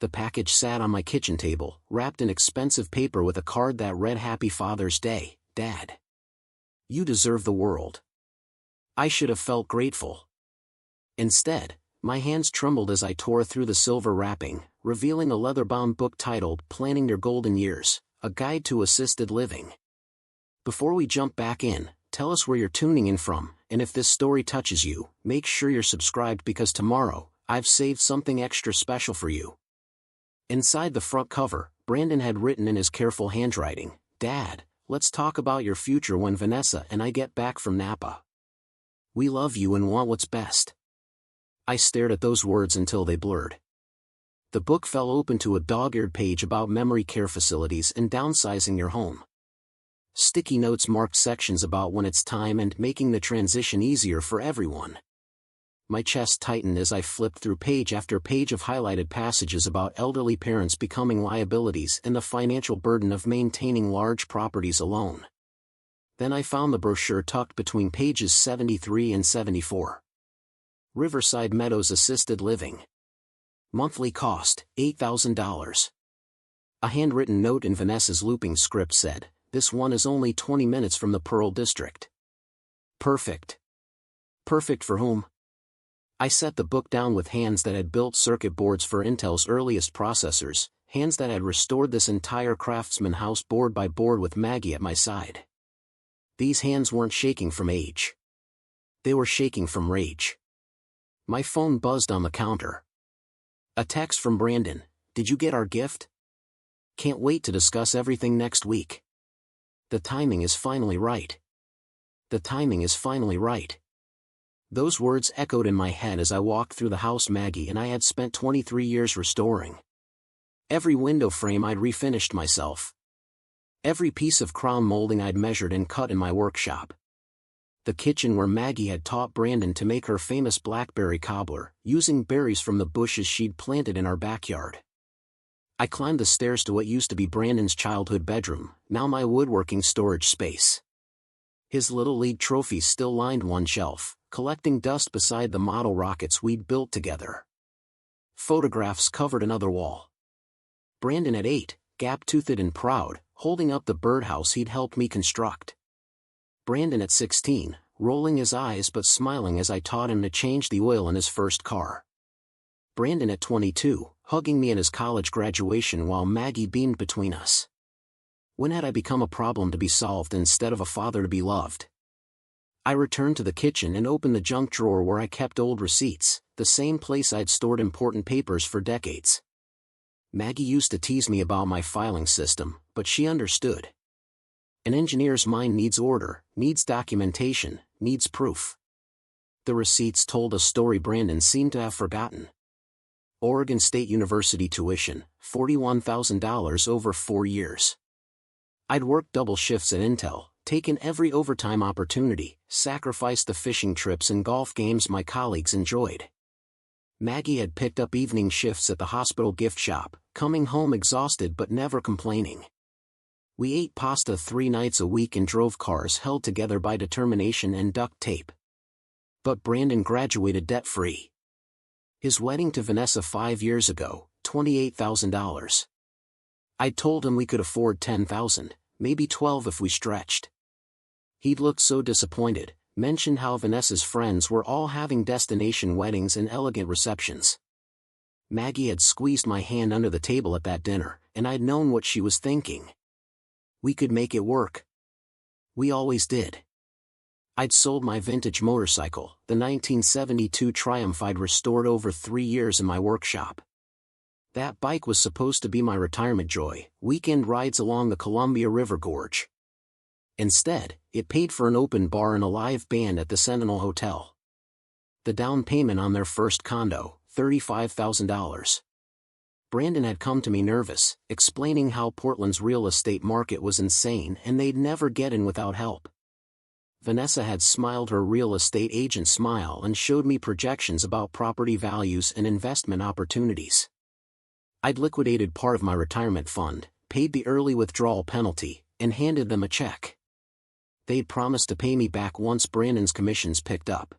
The package sat on my kitchen table, wrapped in expensive paper with a card that read Happy Father's Day, Dad. You deserve the world. I should have felt grateful. Instead, my hands trembled as I tore through the silver wrapping, revealing a leather-bound book titled Planning Your Golden Years, A Guide to Assisted Living. Before we jump back in, tell us where you're tuning in from, and if this story touches you, make sure you're subscribed because tomorrow, I've saved something extra special for you. Inside the front cover, Brandon had written in his careful handwriting, Dad, let's talk about your future when Vanessa and I get back from Napa. We love you and want what's best. I stared at those words until they blurred. The book fell open to a dog-eared page about memory care facilities and downsizing your home. Sticky notes marked sections about when it's time and making the transition easier for everyone. My chest tightened as I flipped through page after page of highlighted passages about elderly parents becoming liabilities and the financial burden of maintaining large properties alone. Then I found the brochure tucked between pages 73 and 74. Riverside Meadows Assisted Living. Monthly cost, $8,000. A handwritten note in Vanessa's looping script said, this one is only 20 minutes from the Pearl District. Perfect. Perfect for whom? I set the book down with hands that had built circuit boards for Intel's earliest processors, hands that had restored this entire Craftsman house board by board with Maggie at my side. These hands weren't shaking from age. They were shaking from rage. My phone buzzed on the counter. A text from Brandon, did you get our gift? Can't wait to discuss everything next week. The timing is finally right. The timing is finally right. Those words echoed in my head as I walked through the house Maggie and I had spent 23 years restoring. Every window frame I'd refinished myself. Every piece of crown molding I'd measured and cut in my workshop. The kitchen where Maggie had taught Brandon to make her famous blackberry cobbler, using berries from the bushes she'd planted in our backyard. I climbed the stairs to what used to be Brandon's childhood bedroom, now my woodworking storage space. His Little League trophies still lined one shelf, collecting dust beside the model rockets we'd built together. Photographs covered another wall. Brandon at 8, gap-toothed and proud, holding up the birdhouse he'd helped me construct. Brandon at 16, rolling his eyes but smiling as I taught him to change the oil in his first car. Brandon at 22, hugging me at his college graduation while Maggie beamed between us. When had I become a problem to be solved instead of a father to be loved? I returned to the kitchen and opened the junk drawer where I kept old receipts, the same place I'd stored important papers for decades. Maggie used to tease me about my filing system, but she understood. An engineer's mind needs order, needs documentation, needs proof. The receipts told a story Brandon seemed to have forgotten. Oregon State University tuition, $41,000 over 4 years. I'd worked double shifts at Intel, taken every overtime opportunity, sacrificed the fishing trips and golf games my colleagues enjoyed. Maggie had picked up evening shifts at the hospital gift shop, coming home exhausted but never complaining. We ate pasta 3 nights a week and drove cars held together by determination and duct tape. But Brandon graduated debt-free. His wedding to Vanessa 5 years ago, $28,000. I'd told him we could afford $10,000, maybe $12,000 if we stretched. He'd looked so disappointed, mentioned how Vanessa's friends were all having destination weddings and elegant receptions. Maggie had squeezed my hand under the table at that dinner, and I'd known what she was thinking. We could make it work. We always did. I'd sold my vintage motorcycle, the 1972 Triumph I'd restored over 3 years in my workshop. That bike was supposed to be my retirement joy, weekend rides along the Columbia River Gorge. Instead, it paid for an open bar and a live band at the Sentinel Hotel. The down payment on their first condo, $35,000. Brandon had come to me nervous, explaining how Portland's real estate market was insane and they'd never get in without help. Vanessa had smiled her real estate agent smile and showed me projections about property values and investment opportunities. I'd liquidated part of my retirement fund, paid the early withdrawal penalty, and handed them a check. They'd promised to pay me back once Brandon's commissions picked up.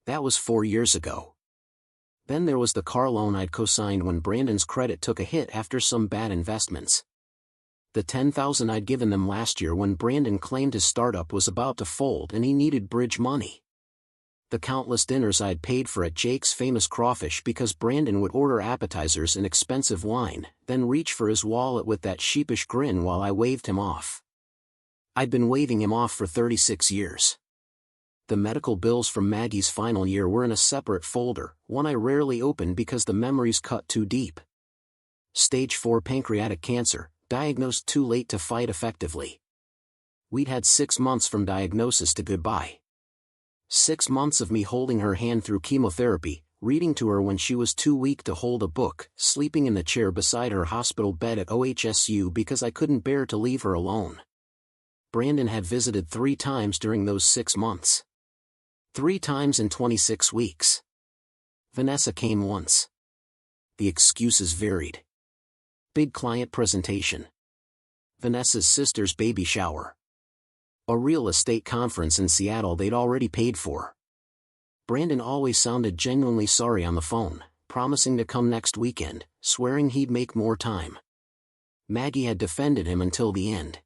That was 4 years ago. Then there was the car loan I'd co-signed when Brandon's credit took a hit after some bad investments. The $10,000 I'd given them last year when Brandon claimed his startup was about to fold and he needed bridge money. The countless dinners I'd paid for at Jake's Famous Crawfish because Brandon would order appetizers and expensive wine, then reach for his wallet with that sheepish grin while I waved him off. I'd been waving him off for 36 years. The medical bills from Maggie's final year were in a separate folder, one I rarely opened because the memories cut too deep. Stage 4 pancreatic cancer, diagnosed too late to fight effectively. We'd had 6 months from diagnosis to goodbye. 6 months of me holding her hand through chemotherapy, reading to her when she was too weak to hold a book, sleeping in the chair beside her hospital bed at OHSU because I couldn't bear to leave her alone. Brandon had visited 3 times during those 6 months. 3 times in 26 weeks. Vanessa came once. The excuses varied. Big client presentation. Vanessa's sister's baby shower. A real estate conference in Seattle they'd already paid for. Brandon always sounded genuinely sorry on the phone, promising to come next weekend, swearing he'd make more time. Maggie had defended him until the end.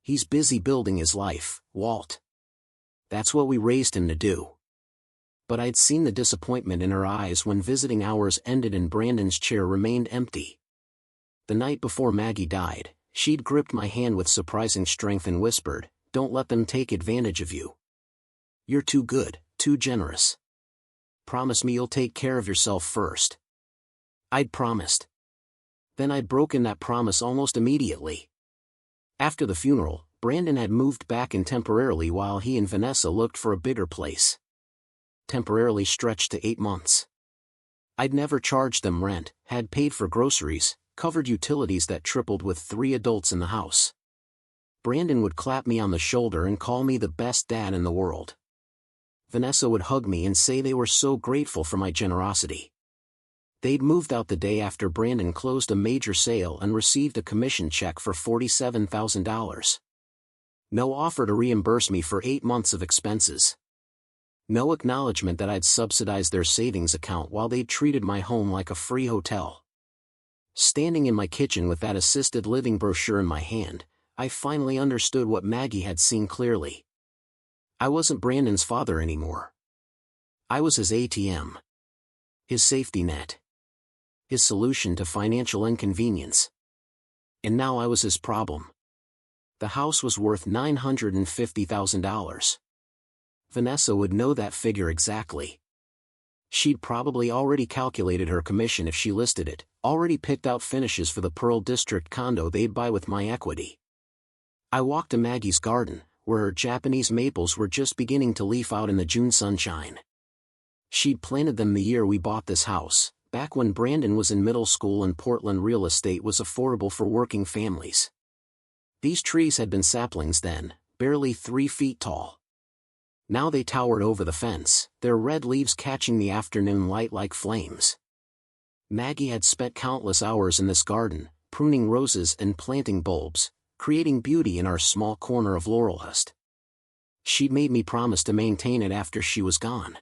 He's busy building his life, Walt. That's what we raised him to do. But I'd seen the disappointment in her eyes when visiting hours ended and Brandon's chair remained empty. The night before Maggie died, she'd gripped my hand with surprising strength and whispered, "Don't let them take advantage of you. You're too good, too generous. Promise me you'll take care of yourself first." I'd promised. Then I'd broken that promise almost immediately. After the funeral, Brandon had moved back in temporarily while he and Vanessa looked for a bigger place. Temporarily stretched to 8 months. I'd never charged them rent, had paid for groceries, covered utilities that tripled with 3 adults in the house. Brandon would clap me on the shoulder and call me the best dad in the world. Vanessa would hug me and say they were so grateful for my generosity. They'd moved out the day after Brandon closed a major sale and received a commission check for $47,000. No offer to reimburse me for 8 months of expenses. No acknowledgement that I'd subsidized their savings account while they'd treated my home like a free hotel. Standing in my kitchen with that assisted living brochure in my hand, I finally understood what Maggie had seen clearly. I wasn't Brandon's father anymore. I was his ATM. His safety net. His solution to financial inconvenience. And now I was his problem. The house was worth $950,000. Vanessa would know that figure exactly. She'd probably already calculated her commission if she listed it, already picked out finishes for the Pearl District condo they'd buy with my equity. I walked to Maggie's garden, where her Japanese maples were just beginning to leaf out in the June sunshine. She'd planted them the year we bought this house, back when Brandon was in middle school and Portland real estate was affordable for working families. These trees had been saplings then, barely 3 feet tall. Now they towered over the fence, their red leaves catching the afternoon light like flames. Maggie had spent countless hours in this garden, pruning roses and planting bulbs, creating beauty in our small corner of Laurelhurst. She'd made me promise to maintain it after she was gone.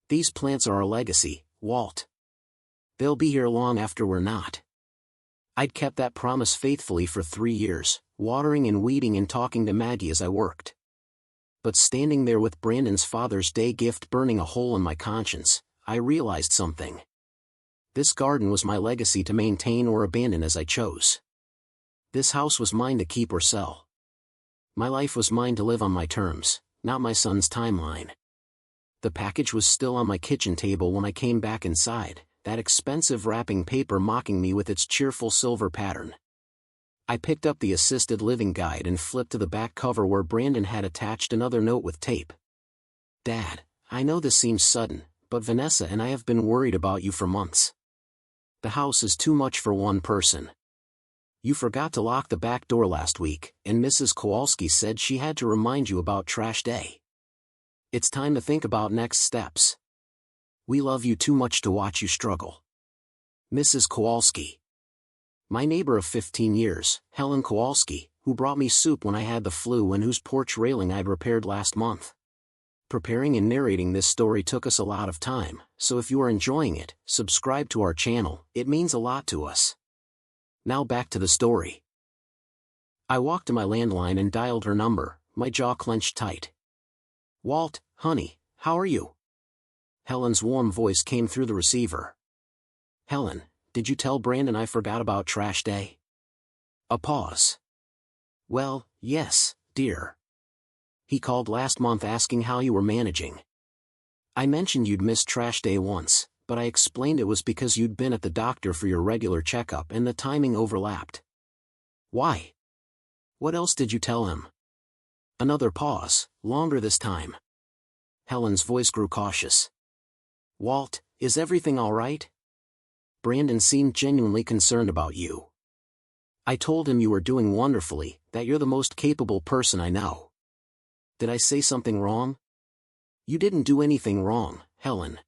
These plants are our legacy, Walt. They'll be here long after we're not. I'd kept that promise faithfully for 3 years, watering and weeding and talking to Maggie as I worked. But standing there with Brandon's Father's Day gift burning a hole in my conscience, I realized something. This garden was my legacy to maintain or abandon as I chose. This house was mine to keep or sell. My life was mine to live on my terms, not my son's timeline. The package was still on my kitchen table when I came back inside, that expensive wrapping paper mocking me with its cheerful silver pattern. I picked up the assisted living guide and flipped to the back cover where Brandon had attached another note with tape. "Dad, I know this seems sudden, but Vanessa and I have been worried about you for months. The house is too much for one person. You forgot to lock the back door last week, and Mrs. Kowalski said she had to remind you about trash day. It's time to think about next steps. We love you too much to watch you struggle. Mrs. Kowalski." My neighbor of 15 years, Helen Kowalski, who brought me soup when I had the flu and whose porch railing I'd repaired last month. Preparing and narrating this story took us a lot of time, so if you are enjoying it, subscribe to our channel, it means a lot to us. Now back to the story. I walked to my landline and dialed her number, my jaw clenched tight. "Walt, honey, how are you?" Helen's warm voice came through the receiver. "Helen, did you tell Brandon I forgot about trash day?" A pause. "Well, yes, dear. He called last month asking how you were managing. I mentioned you'd missed trash day once, but I explained it was because you'd been at the doctor for your regular checkup and the timing overlapped." "Why? What else did you tell him?" Another pause, longer this time. Helen's voice grew cautious. "Walt, is everything all right? Brandon seemed genuinely concerned about you. I told him you were doing wonderfully, that you're the most capable person I know. Did I say something wrong?" "You didn't do anything wrong, Helen.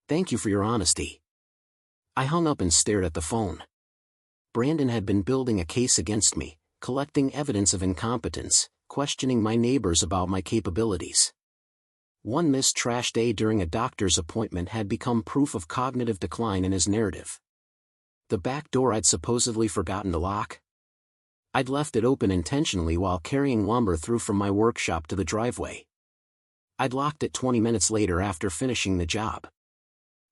Thank you for your honesty." I hung up and stared at the phone. Brandon had been building a case against me, collecting evidence of incompetence, questioning my neighbors about my capabilities. One missed trash day during a doctor's appointment had become proof of cognitive decline in his narrative. The back door I'd supposedly forgotten to lock. I'd left it open intentionally while carrying lumber through from my workshop to the driveway. I'd locked it 20 minutes later after finishing the job.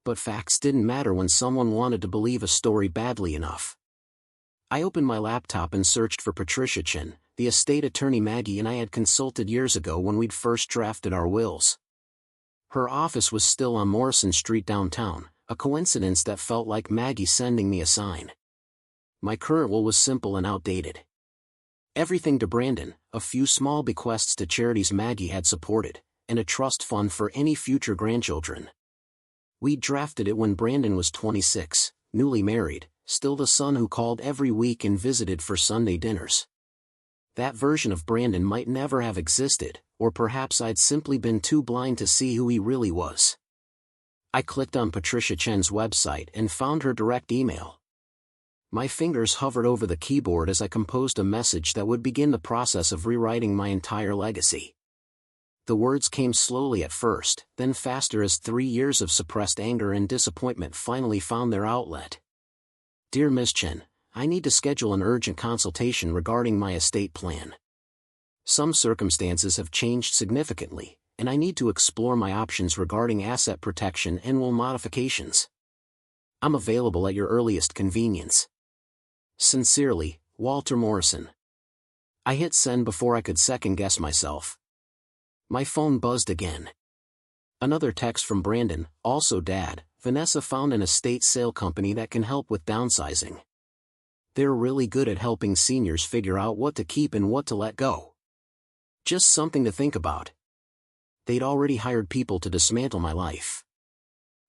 But facts didn't matter when someone wanted to believe a story badly enough. I opened my laptop and searched for Patricia Chin, the estate attorney Maggie and I had consulted years ago when we'd first drafted our wills. Her office was still on Morrison Street downtown, a coincidence that felt like Maggie sending me a sign. My current will was simple and outdated. Everything to Brandon, a few small bequests to charities Maggie had supported, and a trust fund for any future grandchildren. We'd drafted it when Brandon was 26, newly married, still the son who called every week and visited for Sunday dinners. That version of Brandon might never have existed, or perhaps I'd simply been too blind to see who he really was. I clicked on Patricia Chen's website and found her direct email. My fingers hovered over the keyboard as I composed a message that would begin the process of rewriting my entire legacy. The words came slowly at first, then faster as 3 years of suppressed anger and disappointment finally found their outlet. "Dear Miss Chen, I need to schedule an urgent consultation regarding my estate plan. Some circumstances have changed significantly, and I need to explore my options regarding asset protection and will modifications. I'm available at your earliest convenience. Sincerely, Walter Morrison." I hit send before I could second-guess myself. My phone buzzed again. Another text from Brandon, also Dad. "Vanessa found an estate sale company that can help with downsizing. They're really good at helping seniors figure out what to keep and what to let go. Just something to think about." They'd already hired people to dismantle my life.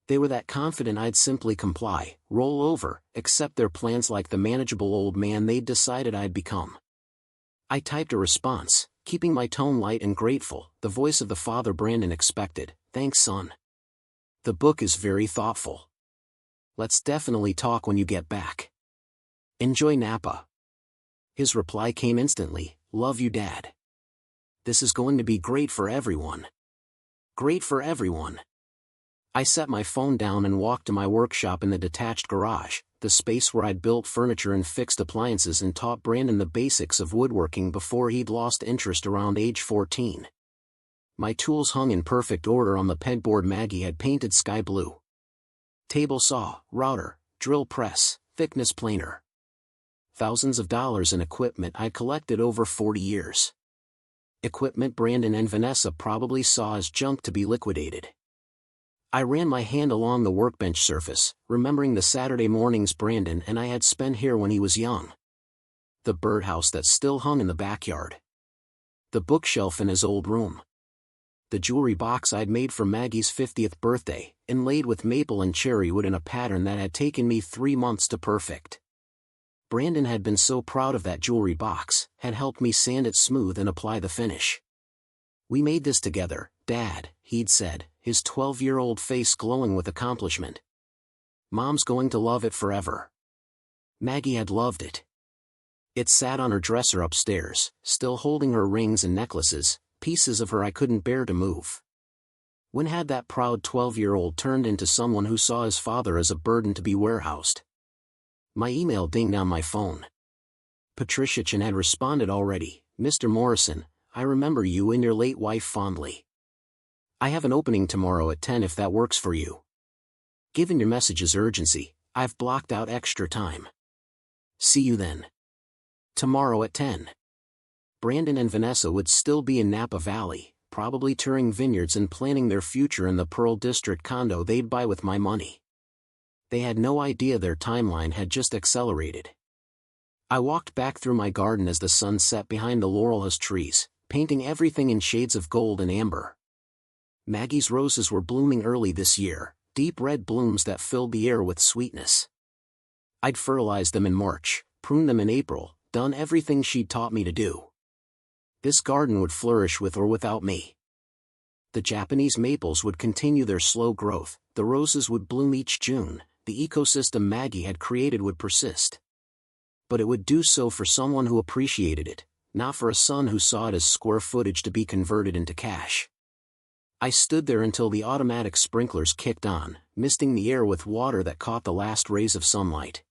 They were that confident I'd simply comply, roll over, accept their plans like the manageable old man they'd decided I'd become. I typed a response, keeping my tone light and grateful, the voice of the father Brandon expected. "Thanks, son. The book is very thoughtful. Let's definitely talk when you get back. Enjoy Napa." His reply came instantly, "Love you, Dad. This is going to be great for everyone. Great for everyone." I set my phone down and walked to my workshop in the detached garage, the space where I'd built furniture and fixed appliances and taught Brandon the basics of woodworking before he'd lost interest around age 14. My tools hung in perfect order on the pegboard Maggie had painted sky blue. Table saw, router, drill press, thickness planer. Thousands of dollars in equipment I'd collected over 40 years. Equipment Brandon and Vanessa probably saw as junk to be liquidated. I ran my hand along the workbench surface, remembering the Saturday mornings Brandon and I had spent here when he was young. The birdhouse that still hung in the backyard. The bookshelf in his old room. The jewelry box I'd made for Maggie's 50th birthday, inlaid with maple and cherry wood in a pattern that had taken me 3 months to perfect. Brandon had been so proud of that jewelry box, had helped me sand it smooth and apply the finish. "We made this together, Dad," he'd said, his 12-year-old face glowing with accomplishment. "Mom's going to love it forever." Maggie had loved it. It sat on her dresser upstairs, still holding her rings and necklaces, pieces of her I couldn't bear to move. When had that proud 12-year-old turned into someone who saw his father as a burden to be warehoused? My email dinged on my phone. Patricia Chen had responded already. Mr. Morrison, I remember you and your late wife fondly. I have an opening tomorrow at 10 if that works for you. Given your message's urgency, I've blocked out extra time. See you then. Tomorrow at 10. Brandon and Vanessa would still be in Napa Valley, probably touring vineyards and planning their future in the Pearl District condo they'd buy with my money. They had no idea their timeline had just accelerated. I walked back through my garden as the sun set behind the laurelhus trees, painting everything in shades of gold and amber. Maggie's roses were blooming early this year, deep red blooms that filled the air with sweetness. I'd fertilized them in March, pruned them in April, done everything she'd taught me to do. This garden would flourish with or without me. The Japanese maples would continue their slow growth, the roses would bloom each June, the ecosystem Maggie had created would persist. But it would do so for someone who appreciated it, not for a son who saw it as square footage to be converted into cash. I stood there until the automatic sprinklers kicked on, misting the air with water that caught the last rays of sunlight.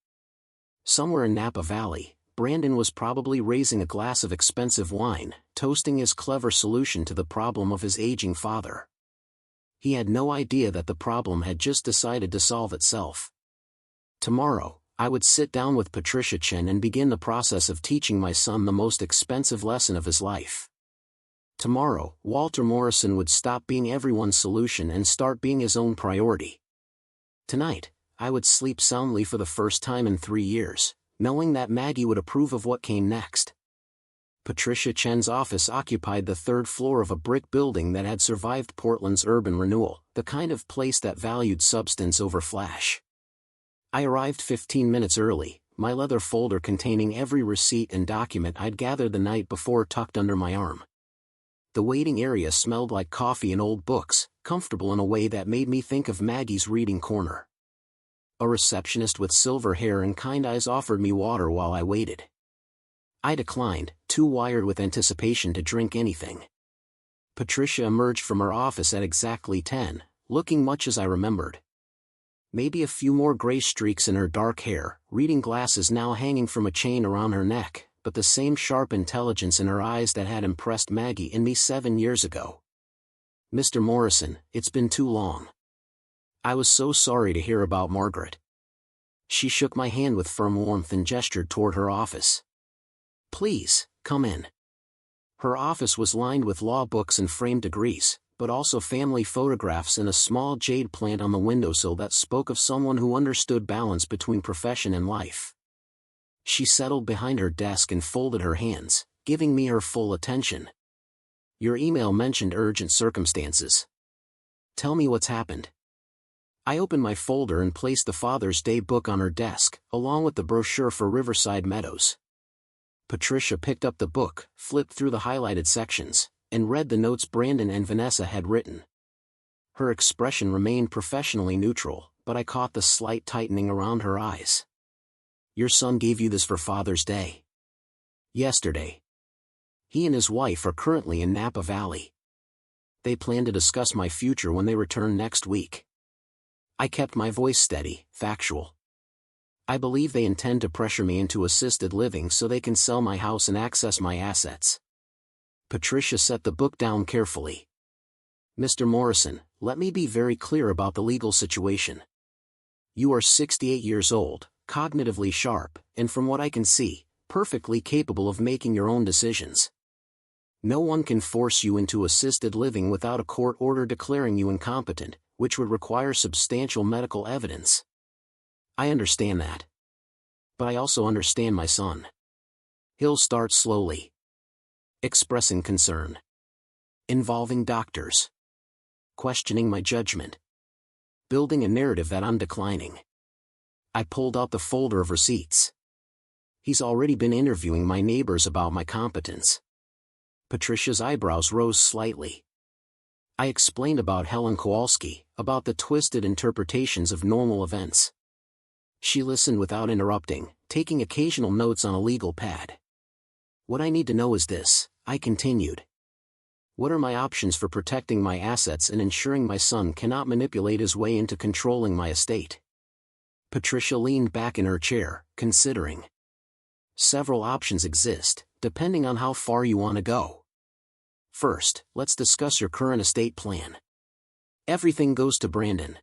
Somewhere in Napa Valley, Brandon was probably raising a glass of expensive wine, toasting his clever solution to the problem of his aging father. He had no idea that the problem had just decided to solve itself. Tomorrow, I would sit down with Patricia Chen and begin the process of teaching my son the most expensive lesson of his life. Tomorrow, Walter Morrison would stop being everyone's solution and start being his own priority. Tonight, I would sleep soundly for the first time in 3 years, knowing that Maggie would approve of what came next. Patricia Chen's office occupied the 3rd floor of a brick building that had survived Portland's urban renewal, the kind of place that valued substance over flash. I arrived 15 minutes early, my leather folder containing every receipt and document I'd gathered the night before tucked under my arm. The waiting area smelled like coffee and old books, comfortable in a way that made me think of Maggie's reading corner. A receptionist with silver hair and kind eyes offered me water while I waited. I declined, too wired with anticipation to drink anything. Patricia emerged from her office at exactly 10, looking much as I remembered. Maybe a few more gray streaks in her dark hair, reading glasses now hanging from a chain around her neck, but the same sharp intelligence in her eyes that had impressed Maggie and me 7 years ago. Mr. Morrison, it's been too long. I was so sorry to hear about Margaret. She shook my hand with firm warmth and gestured toward her office. Please, come in. Her office was lined with law books and framed degrees, but also family photographs and a small jade plant on the windowsill that spoke of someone who understood balance between profession and life. She settled behind her desk and folded her hands, giving me her full attention. Your email mentioned urgent circumstances. Tell me what's happened. I opened my folder and placed the Father's Day book on her desk, along with the brochure for Riverside Meadows. Patricia picked up the book, flipped through the highlighted sections, and read the notes Brandon and Vanessa had written. Her expression remained professionally neutral, but I caught the slight tightening around her eyes. Your son gave you this for Father's Day. Yesterday. He and his wife are currently in Napa Valley. They plan to discuss my future when they return next week. I kept my voice steady, factual. I believe they intend to pressure me into assisted living so they can sell my house and access my assets. Patricia set the book down carefully. Mr. Morrison, let me be very clear about the legal situation. You are 68 years old, cognitively sharp, and from what I can see, perfectly capable of making your own decisions. No one can force you into assisted living without a court order declaring you incompetent, which would require substantial medical evidence. I understand that. But I also understand my son. He'll start slowly. Expressing concern. Involving doctors. Questioning my judgment. Building a narrative that I'm declining. I pulled out the folder of receipts. He's already been interviewing my neighbors about my competence. Patricia's eyebrows rose slightly. I explained about Helen Kowalski, about the twisted interpretations of normal events. She listened without interrupting, taking occasional notes on a legal pad. What I need to know is this, I continued. What are my options for protecting my assets and ensuring my son cannot manipulate his way into controlling my estate? Patricia leaned back in her chair, considering. Several options exist, depending on how far you want to go. First, let's discuss your current estate plan. Everything goes to Brandon.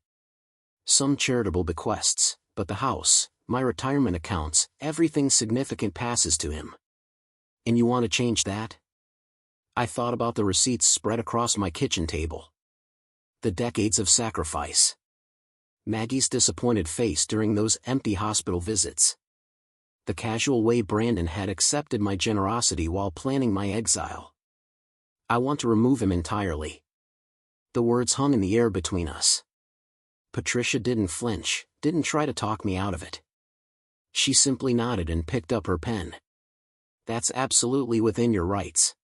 Some charitable bequests, but the house, my retirement accounts, everything significant passes to him. And you want to change that? I thought about the receipts spread across my kitchen table. The decades of sacrifice. Maggie's disappointed face during those empty hospital visits. The casual way Brandon had accepted my generosity while planning my exile. I want to remove him entirely. The words hung in the air between us. Patricia didn't flinch, didn't try to talk me out of it. She simply nodded and picked up her pen. That's absolutely within your rights.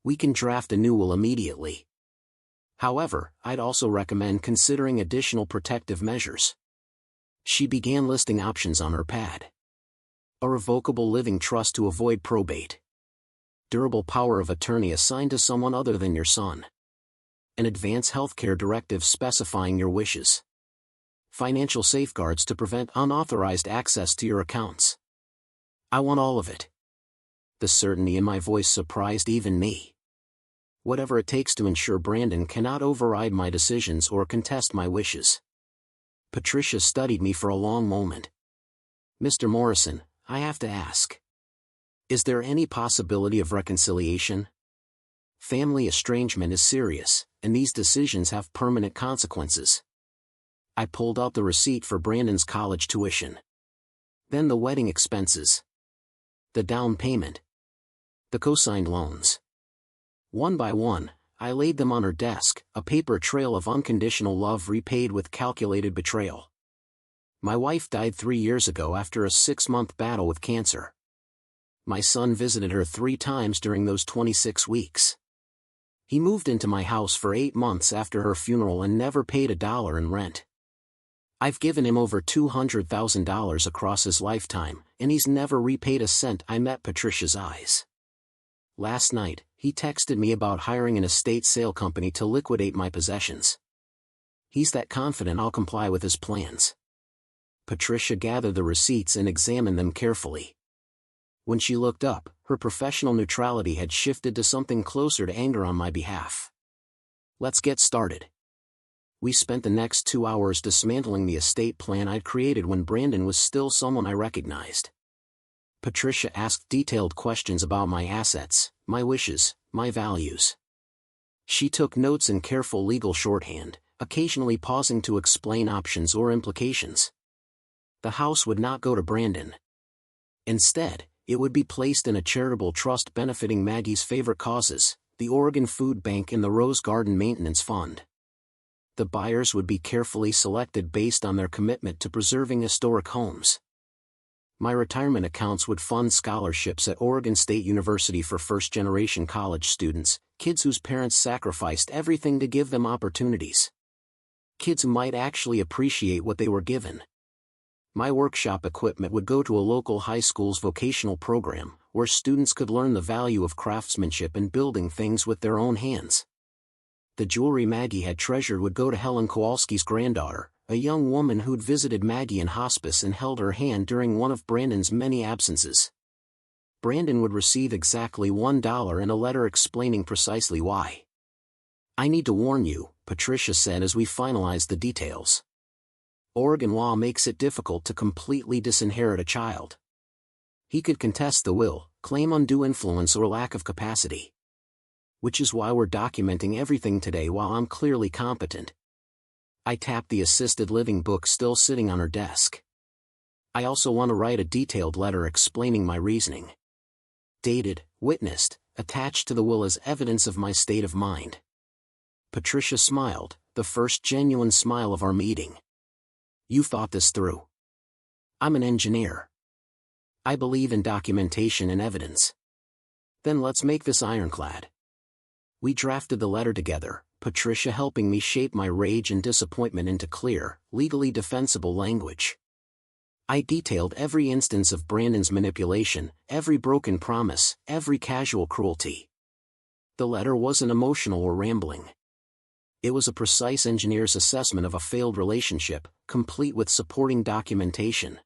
We can draft a new will immediately. However, I'd also recommend considering additional protective measures. She began listing options on her pad. A revocable living trust to avoid probate. Durable power of attorney assigned to someone other than your son. An advance healthcare directive specifying your wishes. Financial safeguards to prevent unauthorized access to your accounts. I want all of it. The certainty in my voice surprised even me. Whatever it takes to ensure Brandon cannot override my decisions or contest my wishes. Patricia studied me for a long moment. Mr. Morrison, I have to ask. Is there any possibility of reconciliation? Family estrangement is serious, and these decisions have permanent consequences. I pulled out the receipt for Brandon's college tuition. Then the wedding expenses. The down payment. The co-signed loans. One by one, I laid them on her desk, a paper trail of unconditional love repaid with calculated betrayal. My wife died 3 years ago after a 6-month battle with cancer. My son visited her 3 times during those 26 weeks. He moved into my house for 8 months after her funeral and never paid $1 in rent. I've given him over $200,000 across his lifetime, and he's never repaid a cent. I met Patricia's eyes. Last night, he texted me about hiring an estate sale company to liquidate my possessions. He's that confident I'll comply with his plans. Patricia gathered the receipts and examined them carefully. When she looked up, her professional neutrality had shifted to something closer to anger on my behalf. Let's get started. We spent the next 2 hours dismantling the estate plan I'd created when Brandon was still someone I recognized. Patricia asked detailed questions about my assets, my wishes, my values. She took notes in careful legal shorthand, occasionally pausing to explain options or implications. The house would not go to Brandon. Instead, it would be placed in a charitable trust benefiting Maggie's favorite causes, the Oregon Food Bank and the Rose Garden Maintenance Fund. The buyers would be carefully selected based on their commitment to preserving historic homes. My retirement accounts would fund scholarships at Oregon State University for first-generation college students, kids whose parents sacrificed everything to give them opportunities. Kids who might actually appreciate what they were given. My workshop equipment would go to a local high school's vocational program, where students could learn the value of craftsmanship and building things with their own hands. The jewelry Maggie had treasured would go to Helen Kowalski's granddaughter, a young woman who'd visited Maggie in hospice and held her hand during one of Brandon's many absences. Brandon would receive exactly $1 and a letter explaining precisely why. I need to warn you, Patricia said as we finalized the details. Oregon law makes it difficult to completely disinherit a child. He could contest the will, claim undue influence or lack of capacity. Which is why we're documenting everything today while I'm clearly competent. I tapped the assisted living book still sitting on her desk. I also want to write a detailed letter explaining my reasoning. Dated, witnessed, attached to the will as evidence of my state of mind. Patricia smiled, the first genuine smile of our meeting. You thought this through. I'm an engineer. I believe in documentation and evidence. Then let's make this ironclad. We drafted the letter together, Patricia helping me shape my rage and disappointment into clear, legally defensible language. I detailed every instance of Brandon's manipulation, every broken promise, every casual cruelty. The letter wasn't emotional or rambling. It was a precise engineer's assessment of a failed relationship, complete with supporting documentation.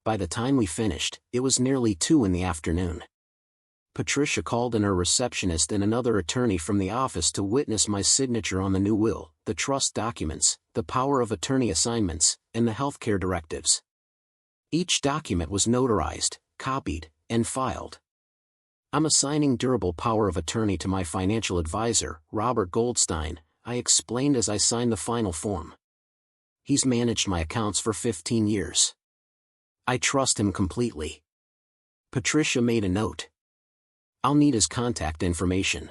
By the time we finished, it was nearly 2 in the afternoon. Patricia called in her receptionist and another attorney from the office to witness my signature on the new will, the trust documents, the power of attorney assignments, and the healthcare directives. Each document was notarized, copied, and filed. I'm assigning durable power of attorney to my financial advisor, Robert Goldstein, I explained as I signed the final form. He's managed my accounts for 15 years. I trust him completely. Patricia made a note. I'll need his contact information.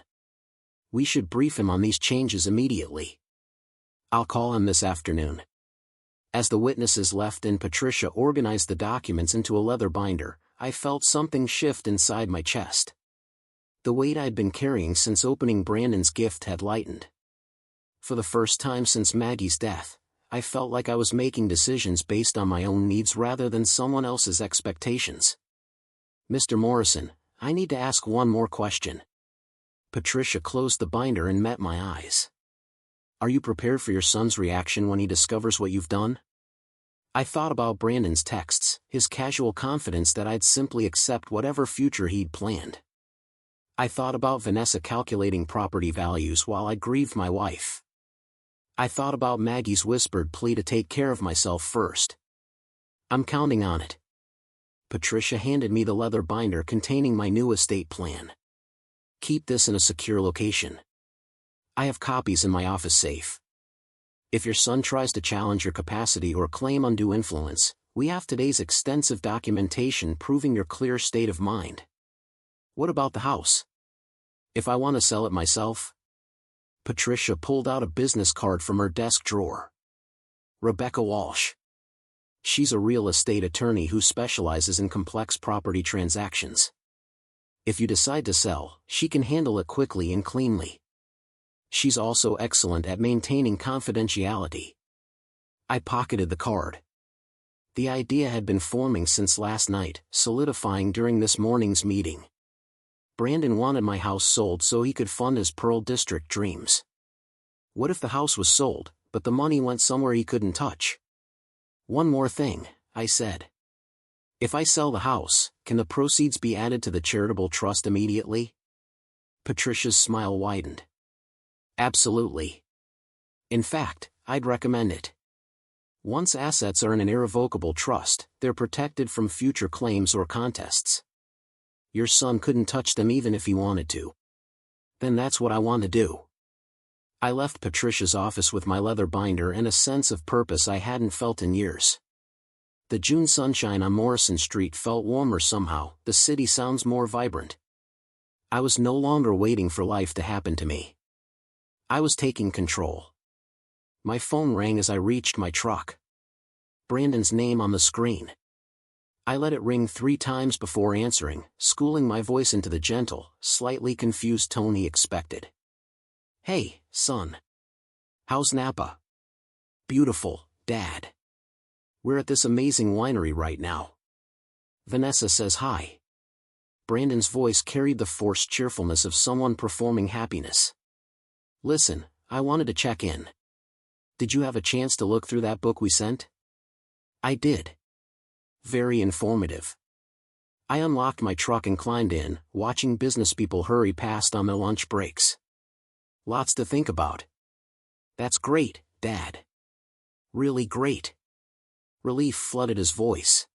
We should brief him on these changes immediately. I'll call him this afternoon. As the witnesses left and Patricia organized the documents into a leather binder, I felt something shift inside my chest. The weight I'd been carrying since opening Brandon's gift had lightened. For the first time since Maggie's death, I felt like I was making decisions based on my own needs rather than someone else's expectations. Mr. Morrison, I need to ask one more question. Patricia closed the binder and met my eyes. Are you prepared for your son's reaction when he discovers what you've done? I thought about Brandon's texts, his casual confidence that I'd simply accept whatever future he'd planned. I thought about Vanessa calculating property values while I grieved my wife. I thought about Maggie's whispered plea to take care of myself first. I'm counting on it. Patricia handed me the leather binder containing my new estate plan. Keep this in a secure location. I have copies in my office safe. If your son tries to challenge your capacity or claim undue influence, we have today's extensive documentation proving your clear state of mind. What about the house? If I want to sell it myself? Patricia pulled out a business card from her desk drawer. Rebecca Walsh. She's a real estate attorney who specializes in complex property transactions. If you decide to sell, she can handle it quickly and cleanly. She's also excellent at maintaining confidentiality. I pocketed the card. The idea had been forming since last night, solidifying during this morning's meeting. Brandon wanted my house sold so he could fund his Pearl District dreams. What if the house was sold, but the money went somewhere he couldn't touch? One more thing, I said. If I sell the house, can the proceeds be added to the charitable trust immediately? Patricia's smile widened. Absolutely. In fact, I'd recommend it. Once assets are in an irrevocable trust, they're protected from future claims or contests. Your son couldn't touch them even if he wanted to. Then that's what I want to do. I left Patricia's office with my leather binder and a sense of purpose I hadn't felt in years. The June sunshine on Morrison Street felt warmer somehow, the city sounds more vibrant. I was no longer waiting for life to happen to me. I was taking control. My phone rang as I reached my truck. Brandon's name on the screen. I let it ring 3 times before answering, schooling my voice into the gentle, slightly confused tone he expected. Hey, son. How's Napa? Beautiful, Dad. We're at this amazing winery right now. Vanessa says hi. Brandon's voice carried the forced cheerfulness of someone performing happiness. Listen, I wanted to check in. Did you have a chance to look through that book we sent? I did. Very informative. I unlocked my truck and climbed in, watching business people hurry past on their lunch breaks. Lots to think about. That's great, Dad. Really great. Relief flooded his voice.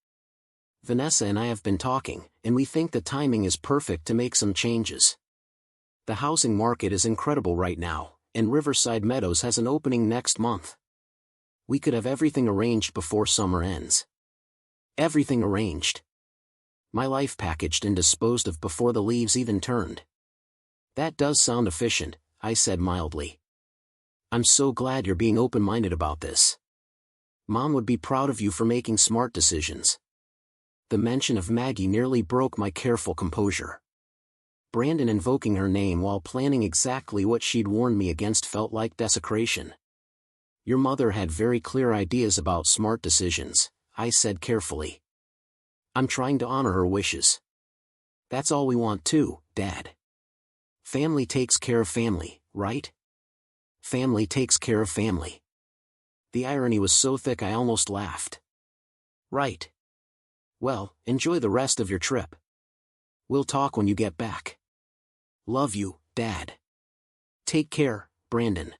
Vanessa and I have been talking, and we think the timing is perfect to make some changes. The housing market is incredible right now, and Riverside Meadows has an opening next month. We could have everything arranged before summer ends. Everything arranged. My life packaged and disposed of before the leaves even turned. That does sound efficient, I said mildly. I'm so glad you're being open-minded about this. Mom would be proud of you for making smart decisions. The mention of Maggie nearly broke my careful composure. Brandon invoking her name while planning exactly what she'd warned me against felt like desecration. Your mother had very clear ideas about smart decisions, I said carefully. I'm trying to honor her wishes. That's all we want too, Dad. Family takes care of family, right? Family takes care of family. The irony was so thick I almost laughed. Right. Well, enjoy the rest of your trip. We'll talk when you get back. Love you, Dad. Take care, Brandon.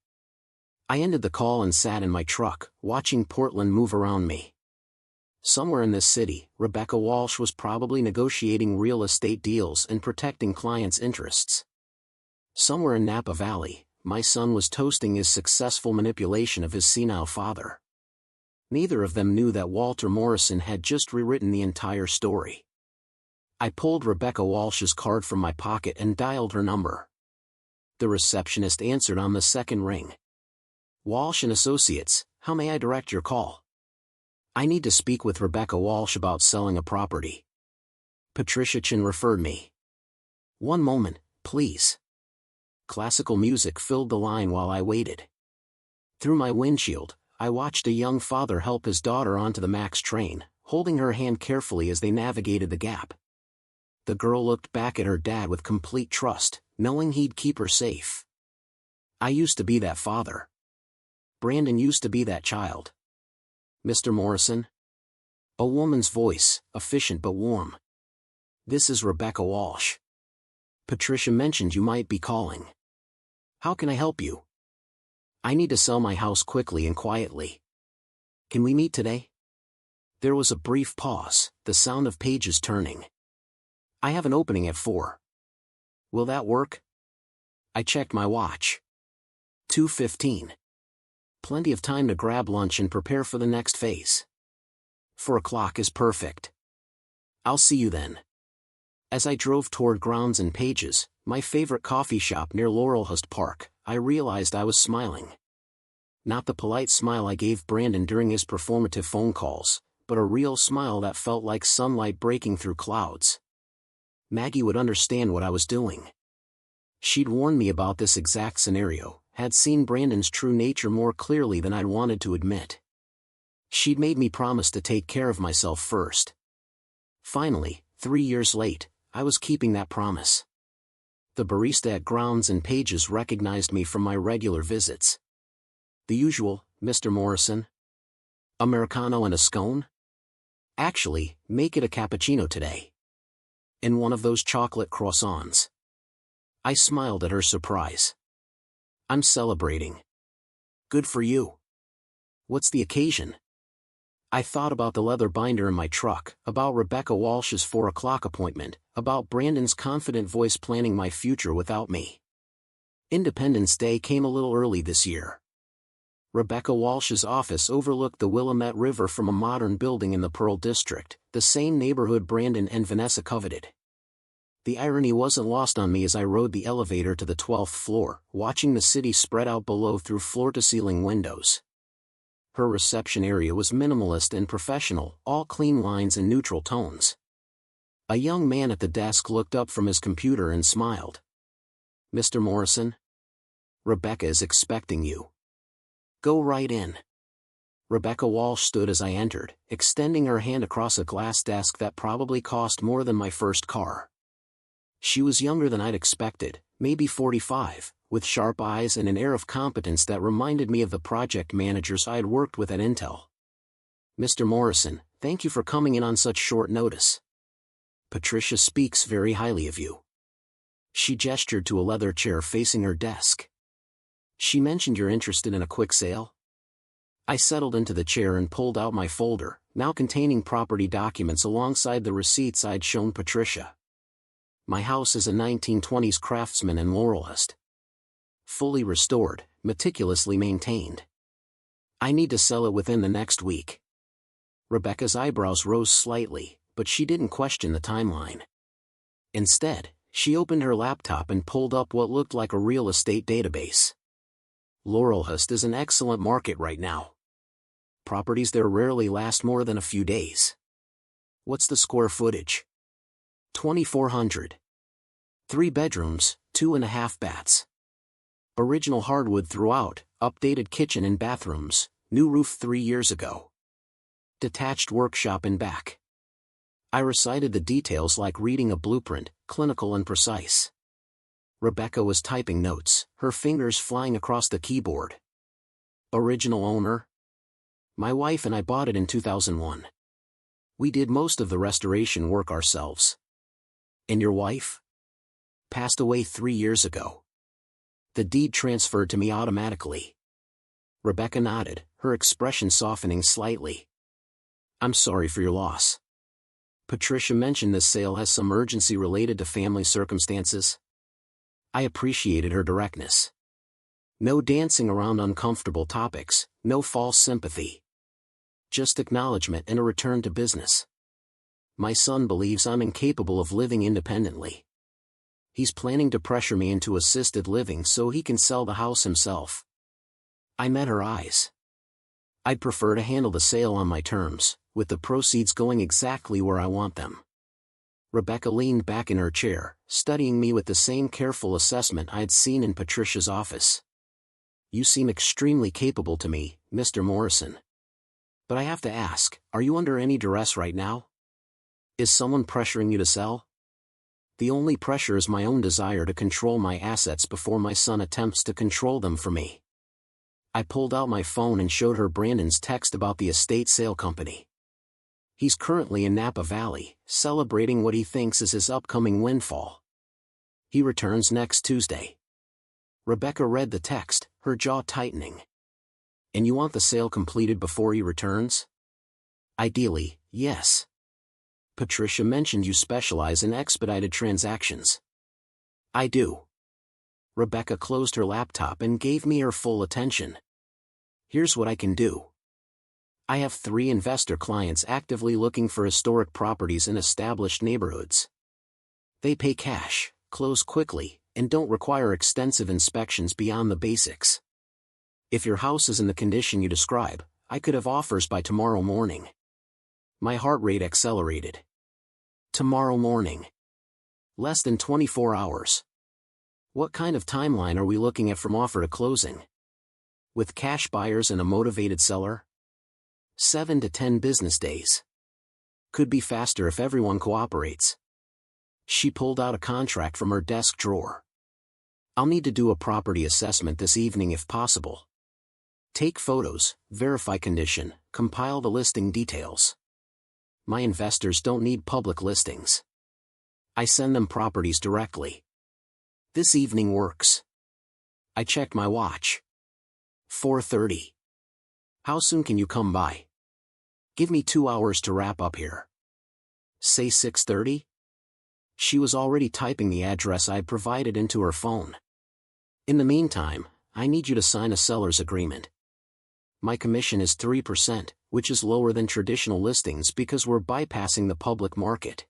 I ended the call and sat in my truck, watching Portland move around me. Somewhere in this city, Rebecca Walsh was probably negotiating real estate deals and protecting clients' interests. Somewhere in Napa Valley, my son was toasting his successful manipulation of his senile father. Neither of them knew that Walter Morrison had just rewritten the entire story. I pulled Rebecca Walsh's card from my pocket and dialed her number. The receptionist answered on the second ring. Walsh & Associates, how may I direct your call? I need to speak with Rebecca Walsh about selling a property. Patricia Chin referred me. One moment, please. Classical music filled the line while I waited. Through my windshield, I watched a young father help his daughter onto the MAX train, holding her hand carefully as they navigated the gap. The girl looked back at her dad with complete trust, knowing he'd keep her safe. I used to be that father. Brandon used to be that child. Mr. Morrison? A woman's voice, efficient but warm. This is Rebecca Walsh. Patricia mentioned you might be calling. How can I help you? I need to sell my house quickly and quietly. Can we meet today? There was a brief pause, the sound of pages turning. I have an opening at 4. Will that work? I checked my watch. 2:15. Plenty of time to grab lunch and prepare for the next phase. 4 o'clock is perfect. I'll see you then. As I drove toward Grounds and Pages, my favorite coffee shop near Laurelhurst Park, I realized I was smiling. Not the polite smile I gave Brandon during his performative phone calls, but a real smile that felt like sunlight breaking through clouds. Maggie would understand what I was doing. She'd warned me about this exact scenario, had seen Brandon's true nature more clearly than I'd wanted to admit. She'd made me promise to take care of myself first. Finally, 3 years late, I was keeping that promise. The barista at Grounds and Pages recognized me from my regular visits. The usual, Mr. Morrison? Americano and a scone? Actually, make it a cappuccino today. And one of those chocolate croissants. I smiled at her surprise. I'm celebrating. Good for you. What's the occasion? I thought about the leather binder in my truck, about Rebecca Walsh's 4 o'clock appointment, about Brandon's confident voice planning my future without me. Independence Day came a little early this year. Rebecca Walsh's office overlooked the Willamette River from a modern building in the Pearl District, the same neighborhood Brandon and Vanessa coveted. The irony wasn't lost on me as I rode the elevator to the 12th floor, watching the city spread out below through floor-to-ceiling windows. Her reception area was minimalist and professional, all clean lines and neutral tones. A young man at the desk looked up from his computer and smiled. Mr. Morrison? Rebecca is expecting you. Go right in. Rebecca Walsh stood as I entered, extending her hand across a glass desk that probably cost more than my first car. She was younger than I'd expected, maybe 45, with sharp eyes and an air of competence that reminded me of the project managers I'd worked with at Intel. Mr. Morrison, thank you for coming in on such short notice. Patricia speaks very highly of you. She gestured to a leather chair facing her desk. She mentioned you're interested in a quick sale? I settled into the chair and pulled out my folder, now containing property documents alongside the receipts I'd shown Patricia. My house is a 1920s Craftsman in Laurelhurst. Fully restored, meticulously maintained. I need to sell it within the next week. Rebecca's eyebrows rose slightly, but she didn't question the timeline. Instead, she opened her laptop and pulled up what looked like a real estate database. Laurelhurst is an excellent market right now. Properties there rarely last more than a few days. What's the square footage? 2,400. 3 bedrooms, 2.5 baths. Original hardwood throughout, updated kitchen and bathrooms, new roof 3 years ago. Detached workshop in back. I recited the details like reading a blueprint, clinical and precise. Rebecca was typing notes, her fingers flying across the keyboard. Original owner? My wife and I bought it in 2001. We did most of the restoration work ourselves. And your wife? Passed away 3 years ago. The deed transferred to me automatically. Rebecca nodded, her expression softening slightly. I'm sorry for your loss. Patricia mentioned this sale has some urgency related to family circumstances. I appreciated her directness. No dancing around uncomfortable topics, no false sympathy. Just acknowledgement and a return to business. My son believes I'm incapable of living independently. He's planning to pressure me into assisted living so he can sell the house himself. I met her eyes. I'd prefer to handle the sale on my terms, with the proceeds going exactly where I want them. Rebecca leaned back in her chair, studying me with the same careful assessment I'd seen in Patricia's office. You seem extremely capable to me, Mr. Morrison. But I have to ask, are you under any duress right now? Is someone pressuring you to sell? The only pressure is my own desire to control my assets before my son attempts to control them for me. I pulled out my phone and showed her Brandon's text about the estate sale company. He's currently in Napa Valley, celebrating what he thinks is his upcoming windfall. He returns next Tuesday. Rebecca read the text, her jaw tightening. And you want the sale completed before he returns? Ideally, yes. Patricia mentioned you specialize in expedited transactions. I do. Rebecca closed her laptop and gave me her full attention. Here's what I can do. I have 3 investor clients actively looking for historic properties in established neighborhoods. They pay cash, close quickly, and don't require extensive inspections beyond the basics. If your house is in the condition you describe, I could have offers by tomorrow morning. My heart rate accelerated. Tomorrow morning. Less than 24 hours. What kind of timeline are we looking at from offer to closing? With cash buyers and a motivated seller? 7 to 10 business days. Could be faster if everyone cooperates. She pulled out a contract from her desk drawer. I'll need to do a property assessment this evening if possible. Take photos, verify condition, compile the listing details. My investors don't need public listings. I send them properties directly. This evening works. I checked my watch. 4:30. How soon can you come by? Give me 2 hours to wrap up here. Say 6:30? She was already typing the address I'd provided into her phone. In the meantime, I need you to sign a seller's agreement. My commission is 3%, which is lower than traditional listings because we're bypassing the public market.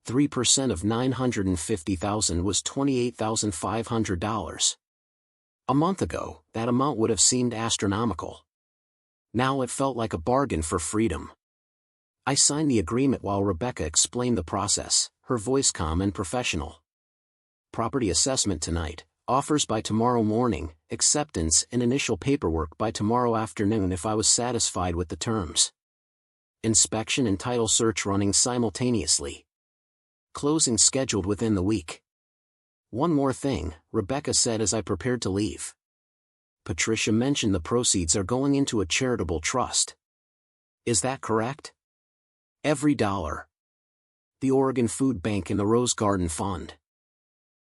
3% of $950,000 was $28,500. A month ago, that amount would have seemed astronomical. Now it felt like a bargain for freedom. I signed the agreement while Rebecca explained the process, her voice calm and professional. Property assessment tonight, offers by tomorrow morning, acceptance and initial paperwork by tomorrow afternoon if I was satisfied with the terms. Inspection and title search running simultaneously. Closing scheduled within the week. One more thing, Rebecca said as I prepared to leave. Patricia mentioned the proceeds are going into a charitable trust. Is that correct? Every dollar. The Oregon Food Bank and the Rose Garden Fund.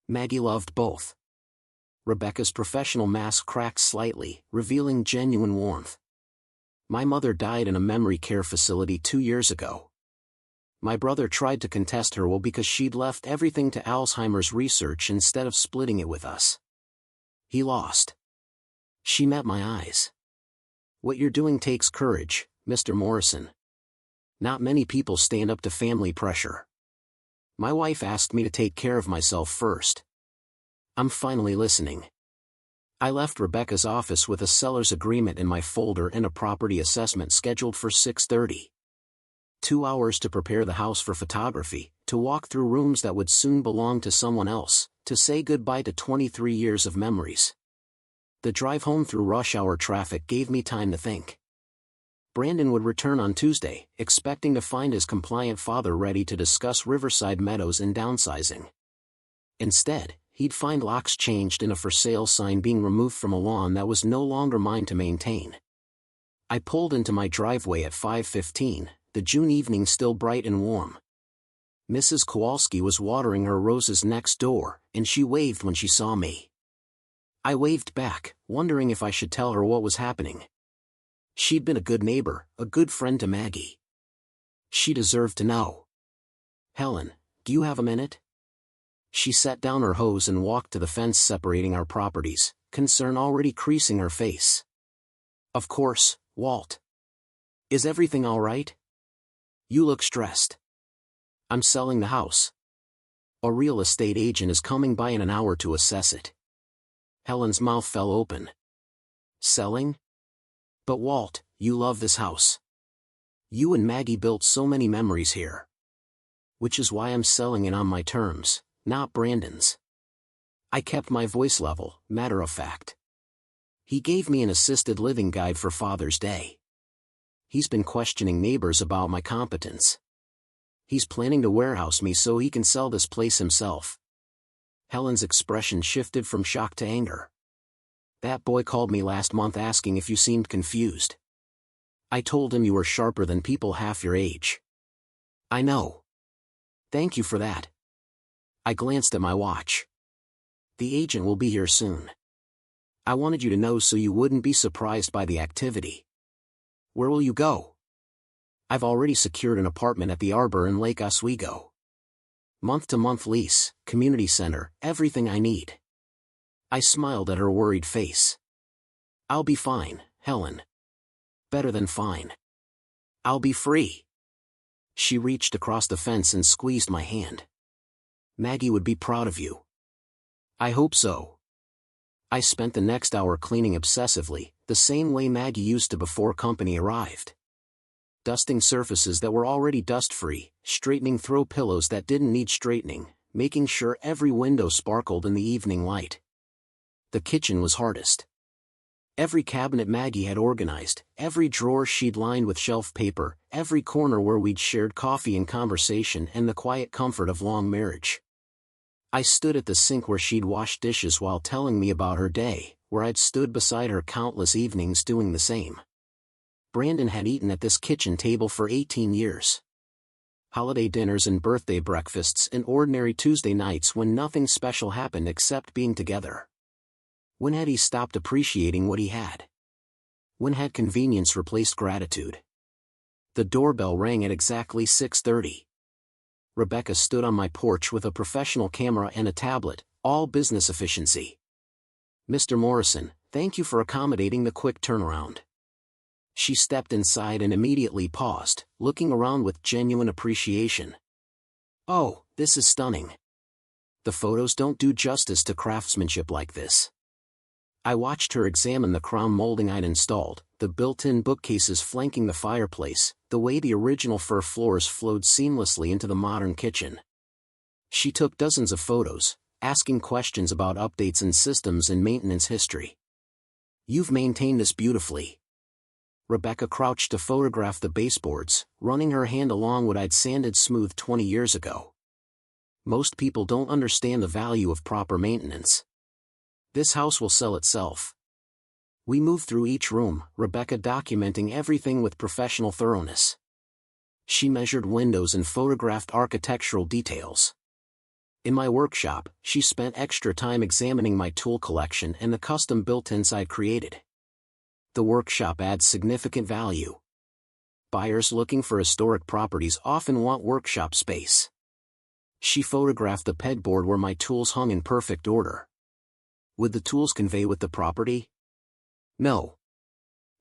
Maggie loved both. Rebecca's professional mask cracked slightly, revealing genuine warmth. My mother died in a memory care facility 2 years ago. My brother tried to contest her will because she'd left everything to Alzheimer's research instead of splitting it with us. He lost. She met my eyes. What you're doing takes courage, Mr. Morrison. Not many people stand up to family pressure. My wife asked me to take care of myself first. I'm finally listening. I left Rebecca's office with a seller's agreement in my folder and a property assessment scheduled for 6:30. 2 hours to prepare the house for photography, to walk through rooms that would soon belong to someone else, to say goodbye to 23 years of memories. The drive home through rush hour traffic gave me time to think. Brandon would return on Tuesday, expecting to find his compliant father ready to discuss Riverside Meadows and downsizing. Instead, he'd find locks changed and a for sale sign being removed from a lawn that was no longer mine to maintain. I pulled into my driveway at 5:15, the June evening still bright and warm. Mrs. Kowalski was watering her roses next door, and she waved when she saw me. I waved back, wondering if I should tell her what was happening. She'd been a good neighbor, a good friend to Maggie. She deserved to know. "Helen, do you have a minute?" She set down her hose and walked to the fence separating our properties, concern already creasing her face. "Of course, Walt. Is everything all right? You look stressed." "I'm selling the house. A real estate agent is coming by in an hour to assess it." Helen's mouth fell open. "Selling? But Walt, you love this house. You and Maggie built so many memories here. Which is why I'm selling it on my terms, not Brandon's." I kept my voice level, matter of fact. "He gave me an assisted living guide for Father's Day. He's been questioning neighbors about my competence. He's planning to warehouse me so he can sell this place himself." Helen's expression shifted from shock to anger. "That boy called me last month asking if you seemed confused. I told him you were sharper than people half your age." "I know. Thank you for that." I glanced at my watch. "The agent will be here soon. I wanted you to know so you wouldn't be surprised by the activity. Where will you go?" "I've already secured an apartment at the Arbor in Lake Oswego. Month-to-month lease, community center, everything I need." I smiled at her worried face. "I'll be fine, Helen. Better than fine. I'll be free." She reached across the fence and squeezed my hand. "Maggie would be proud of you." "I hope so." I spent the next hour cleaning obsessively, the same way Maggie used to before company arrived. Dusting surfaces that were already dust-free, straightening throw pillows that didn't need straightening, making sure every window sparkled in the evening light. The kitchen was hardest. Every cabinet Maggie had organized, every drawer she'd lined with shelf paper, every corner where we'd shared coffee and conversation and the quiet comfort of long marriage. I stood at the sink where she'd washed dishes while telling me about her day, where I'd stood beside her countless evenings doing the same. Brandon had eaten at this kitchen table for 18 years. Holiday dinners and birthday breakfasts and ordinary Tuesday nights when nothing special happened except being together. When had he stopped appreciating what he had? When had convenience replaced gratitude? The doorbell rang at exactly 6:30. Rebecca stood on my porch with a professional camera and a tablet, all business efficiency. "Mr. Morrison, thank you for accommodating the quick turnaround." She stepped inside and immediately paused, looking around with genuine appreciation. "Oh, this is stunning. The photos don't do justice to craftsmanship like this." I watched her examine the crown molding I'd installed, the built-in bookcases flanking the fireplace, the way the original fir floors flowed seamlessly into the modern kitchen. She took dozens of photos, asking questions about updates in systems and maintenance history. "You've maintained this beautifully." Rebecca crouched to photograph the baseboards, running her hand along what I'd sanded smooth 20 years ago. Most people don't understand the value of proper maintenance. This house will sell itself. We moved through each room, Rebecca documenting everything with professional thoroughness. She measured windows and photographed architectural details. In my workshop, she spent extra time examining my tool collection and the custom built-ins I'd created. The workshop adds significant value. Buyers looking for historic properties often want workshop space. She photographed the pegboard where my tools hung in perfect order. Would the tools convey with the property? No.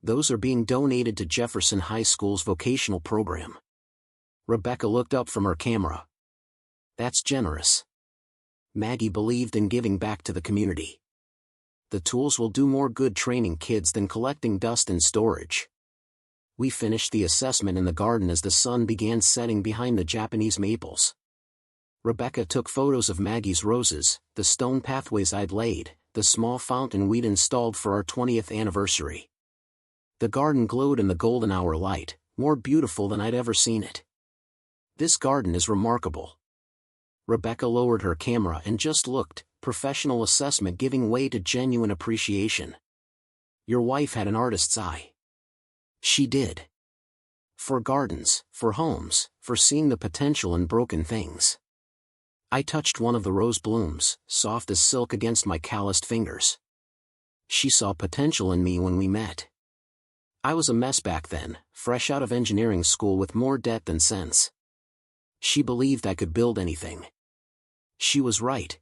Those are being donated to Jefferson High School's vocational program. Rebecca looked up from her camera. That's generous. Maggie believed in giving back to the community. The tools will do more good training kids than collecting dust in storage. We finished the assessment in the garden as the sun began setting behind the Japanese maples. Rebecca took photos of Maggie's roses, the stone pathways I'd laid, the small fountain we'd installed for our 20th anniversary. The garden glowed in the golden hour light, more beautiful than I'd ever seen it. "This garden is remarkable. Rebecca lowered her camera and just looked, professional assessment giving way to genuine appreciation. Your wife had an artist's eye. She did. For gardens, for homes, for seeing the potential in broken things. I touched one of the rose blooms, soft as silk against my calloused fingers. She saw potential in me when we met. I was a mess back then, fresh out of engineering school with more debt than sense. She believed I could build anything. She was right.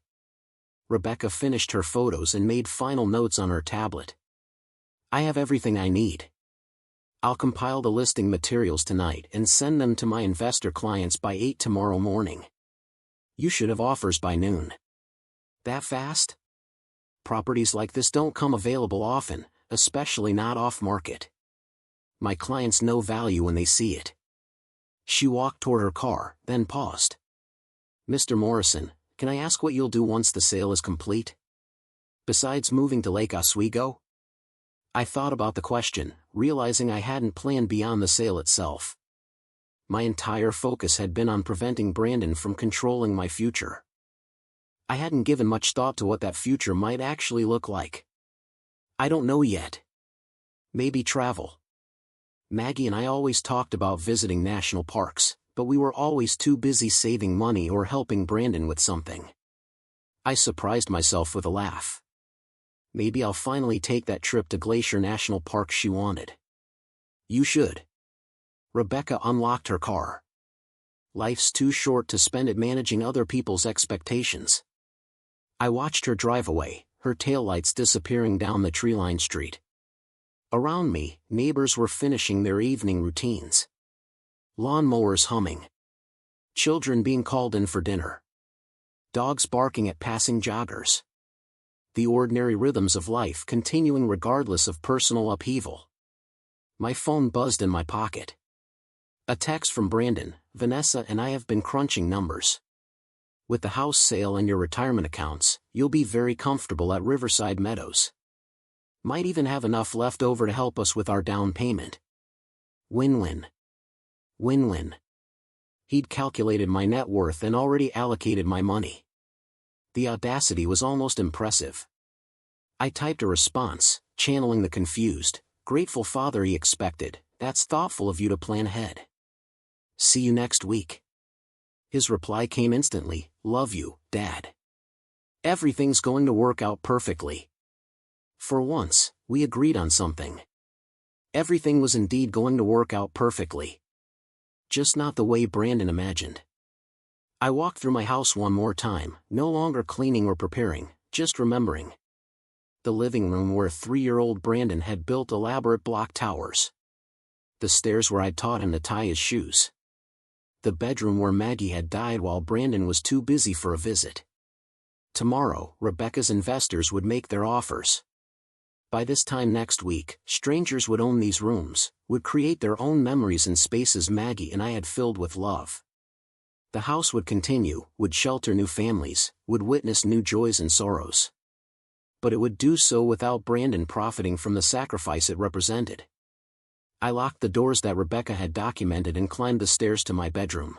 Rebecca finished her photos and made final notes on her tablet. I have everything I need. I'll compile the listing materials tonight and send them to my investor clients by 8 tomorrow morning. You should have offers by noon. That fast? Properties like this don't come available often, especially not off-market. My clients know value when they see it. She walked toward her car, then paused. Mr. Morrison, can I ask what you'll do once the sale is complete? Besides moving to Lake Oswego? I thought about the question, realizing I hadn't planned beyond the sale itself. My entire focus had been on preventing Brandon from controlling my future. I hadn't given much thought to what that future might actually look like. I don't know yet. Maybe travel. Maggie and I always talked about visiting national parks, but we were always too busy saving money or helping Brandon with something. I surprised myself with a laugh. Maybe I'll finally take that trip to Glacier National Park she wanted. You should. Rebecca unlocked her car. Life's too short to spend it managing other people's expectations. I watched her drive away, her taillights disappearing down the tree-lined street. Around me, neighbors were finishing their evening routines. Lawnmowers humming. Children being called in for dinner. Dogs barking at passing joggers. The ordinary rhythms of life continuing regardless of personal upheaval. My phone buzzed in my pocket. A text from Brandon. Vanessa and I have been crunching numbers. With the house sale and your retirement accounts, you'll be very comfortable at Riverside Meadows. Might even have enough left over to help us with our down payment. Win-win. Win-win. He'd calculated my net worth and already allocated my money. The audacity was almost impressive. I typed a response, channeling the confused, grateful father he expected. That's thoughtful of you to plan ahead. See you next week. His reply came instantly. Love you, Dad. Everything's going to work out perfectly. For once, we agreed on something. Everything was indeed going to work out perfectly. Just not the way Brandon imagined. I walked through my house one more time, no longer cleaning or preparing, just remembering. The living room where 3-year-old Brandon had built elaborate block towers. The stairs where I'd taught him to tie his shoes. The bedroom where Maggie had died while Brandon was too busy for a visit. Tomorrow, Rebecca's investors would make their offers. By this time next week, strangers would own these rooms, would create their own memories in spaces Maggie and I had filled with love. The house would continue, would shelter new families, would witness new joys and sorrows. But it would do so without Brandon profiting from the sacrifice it represented. I locked the doors that Rebecca had documented and climbed the stairs to my bedroom.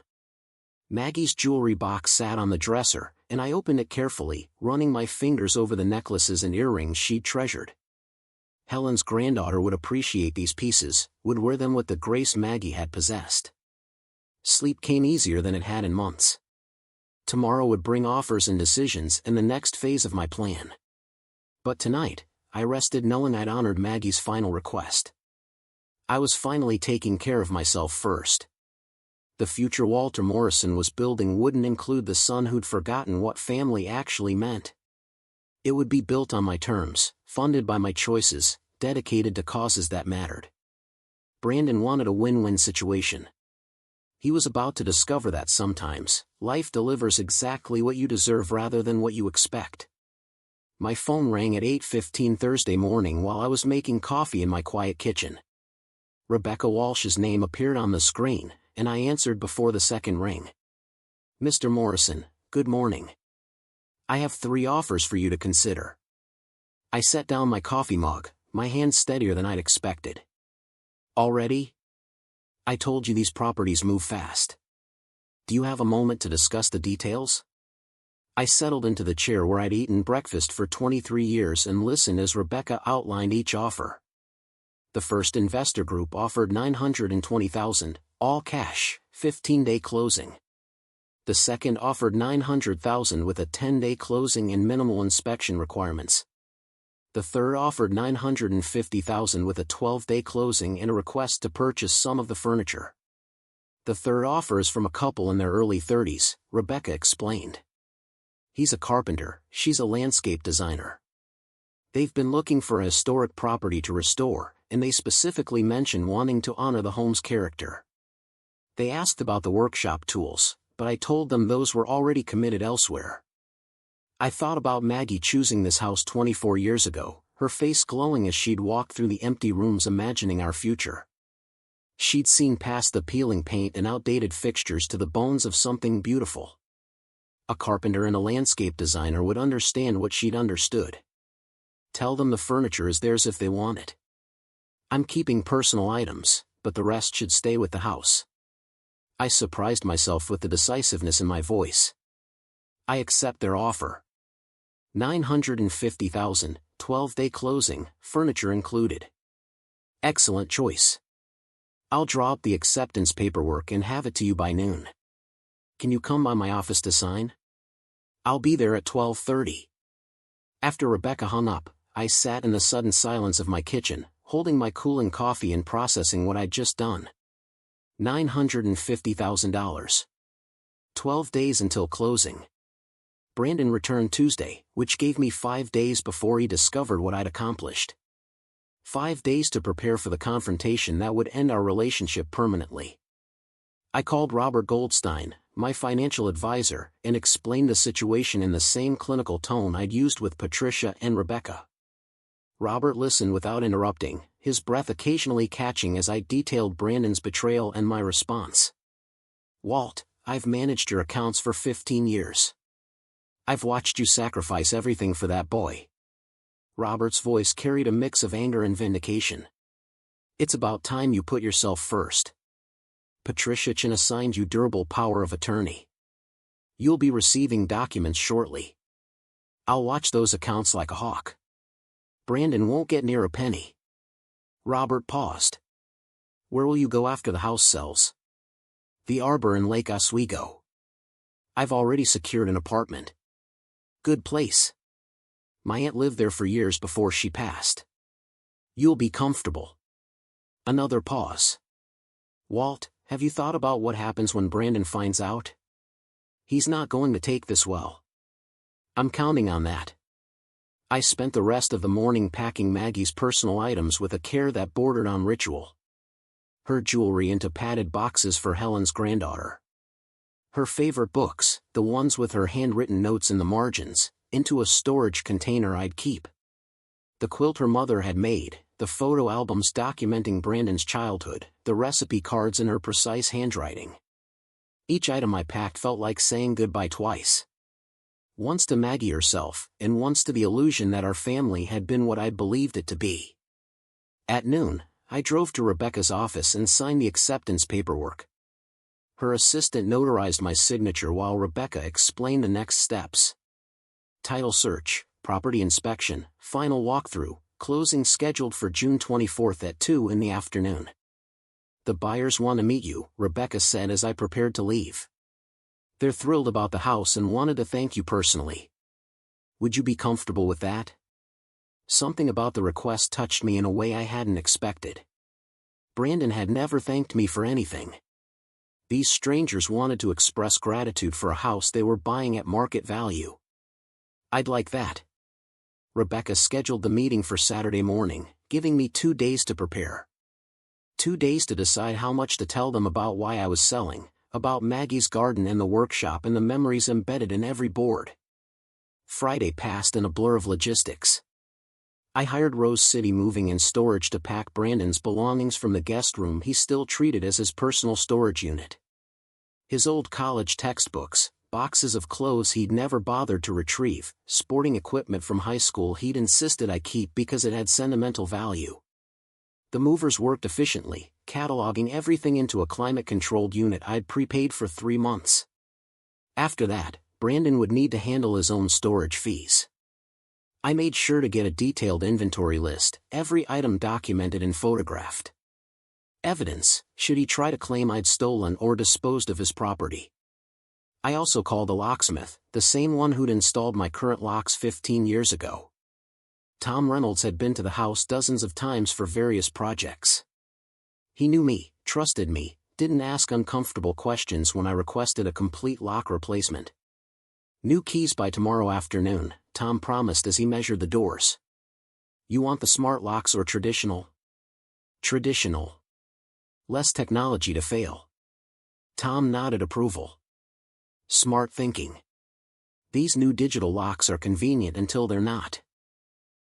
Maggie's jewelry box sat on the dresser, and I opened it carefully, running my fingers over the necklaces and earrings she'd treasured. Helen's granddaughter would appreciate these pieces, would wear them with the grace Maggie had possessed. Sleep came easier than it had in months. Tomorrow would bring offers and decisions and the next phase of my plan. But tonight, I rested knowing I'd honored Maggie's final request. I was finally taking care of myself first. The future Walter Morrison was building wouldn't include the son who'd forgotten what family actually meant. It would be built on my terms, funded by my choices, dedicated to causes that mattered. Brandon wanted a win-win situation. He was about to discover that sometimes, life delivers exactly what you deserve rather than what you expect. My phone rang at 8:15 Thursday morning while I was making coffee in my quiet kitchen. Rebecca Walsh's name appeared on the screen, and I answered before the second ring. Mr. Morrison, good morning. I have 3 offers for you to consider. I set down my coffee mug, my hand steadier than I'd expected. Already? I told you these properties move fast. Do you have a moment to discuss the details? I settled into the chair where I'd eaten breakfast for 23 years and listened as Rebecca outlined each offer. The first investor group offered $920,000, all cash, 15-day closing. The second offered $900,000 with a 10-day closing and minimal inspection requirements. The third offered $950,000 with a 12-day closing and a request to purchase some of the furniture. The third offer is from a couple in their early 30s, Rebecca explained. He's a carpenter, she's a landscape designer. They've been looking for a historic property to restore, and they specifically mention wanting to honor the home's character. They asked about the workshop tools, but I told them those were already committed elsewhere. I thought about Maggie choosing this house 24 years ago, her face glowing as she'd walked through the empty rooms imagining our future. She'd seen past the peeling paint and outdated fixtures to the bones of something beautiful. A carpenter and a landscape designer would understand what she'd understood. Tell them the furniture is theirs if they want it. I'm keeping personal items, but the rest should stay with the house. I surprised myself with the decisiveness in my voice. I accept their offer. $950,000, 12-day closing, furniture included. Excellent choice. I'll draw up the acceptance paperwork and have it to you by noon. Can you come by my office to sign? I'll be there at 12:30. After Rebecca hung up, I sat in the sudden silence of my kitchen, holding my cooling coffee and processing what I'd just done. $950,000. 12 days until closing. Brandon returned Tuesday, which gave me 5 days before he discovered what I'd accomplished. 5 days to prepare for the confrontation that would end our relationship permanently. I called Robert Goldstein, my financial advisor, and explained the situation in the same clinical tone I'd used with Patricia and Rebecca. Robert listened without interrupting, his breath occasionally catching as I detailed Brandon's betrayal and my response. Walt, I've managed your accounts for 15 years. I've watched you sacrifice everything for that boy. Robert's voice carried a mix of anger and vindication. It's about time you put yourself first. Patricia Chin assigned you durable power of attorney. You'll be receiving documents shortly. I'll watch those accounts like a hawk. Brandon won't get near a penny. Robert paused. Where will you go after the house sells? The Arbor in Lake Oswego. I've already secured an apartment. Good place. My aunt lived there for years before she passed. You'll be comfortable. Another pause. Walt, have you thought about what happens when Brandon finds out? He's not going to take this well. I'm counting on that. I spent the rest of the morning packing Maggie's personal items with a care that bordered on ritual. Her jewelry into padded boxes for Helen's granddaughter. Her favorite books, the ones with her handwritten notes in the margins, into a storage container I'd keep. The quilt her mother had made, the photo albums documenting Brandon's childhood, the recipe cards in her precise handwriting. Each item I packed felt like saying goodbye twice. Once to Maggie herself, and once to the illusion that our family had been what I'd believed it to be. At noon, I drove to Rebecca's office and signed the acceptance paperwork. Her assistant notarized my signature while Rebecca explained the next steps. Title search, property inspection, final walkthrough, closing scheduled for June 24th at 2 in the afternoon. The buyers want to meet you, Rebecca said as I prepared to leave. They're thrilled about the house and wanted to thank you personally. Would you be comfortable with that? Something about the request touched me in a way I hadn't expected. Brandon had never thanked me for anything. These strangers wanted to express gratitude for a house they were buying at market value. I'd like that. Rebecca scheduled the meeting for Saturday morning, giving me 2 days to prepare. 2 days to decide how much to tell them about why I was selling, about Maggie's garden and the workshop and the memories embedded in every board. Friday passed in a blur of logistics. I hired Rose City Moving and Storage to pack Brandon's belongings from the guest room he still treated as his personal storage unit. His old college textbooks, boxes of clothes he'd never bothered to retrieve, sporting equipment from high school he'd insisted I keep because it had sentimental value. The movers worked efficiently, cataloging everything into a climate-controlled unit I'd prepaid for 3 months. After that, Brandon would need to handle his own storage fees. I made sure to get a detailed inventory list, every item documented and photographed. Evidence, should he try to claim I'd stolen or disposed of his property. I also called a locksmith, the same one who'd installed my current locks 15 years ago. Tom Reynolds had been to the house dozens of times for various projects. He knew me, trusted me, didn't ask uncomfortable questions when I requested a complete lock replacement. New keys by tomorrow afternoon, Tom promised as he measured the doors. You want the smart locks or traditional? Traditional. Less technology to fail. Tom nodded approval. Smart thinking. These new digital locks are convenient until they're not.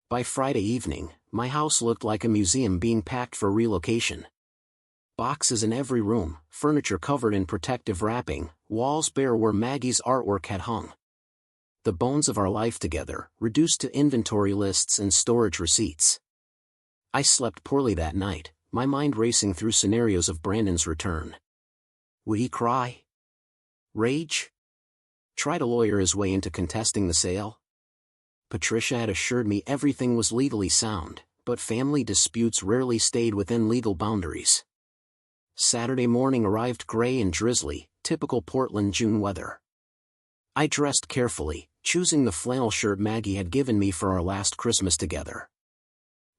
By Friday evening, my house looked like a museum being packed for relocation. Boxes in every room, furniture covered in protective wrapping, walls bare where Maggie's artwork had hung. The bones of our life together, reduced to inventory lists and storage receipts. I slept poorly that night, my mind racing through scenarios of Brandon's return. Would he cry? Rage? Try to lawyer his way into contesting the sale? Patricia had assured me everything was legally sound, but family disputes rarely stayed within legal boundaries. Saturday morning arrived gray and drizzly, typical Portland June weather. I dressed carefully, choosing the flannel shirt Maggie had given me for our last Christmas together.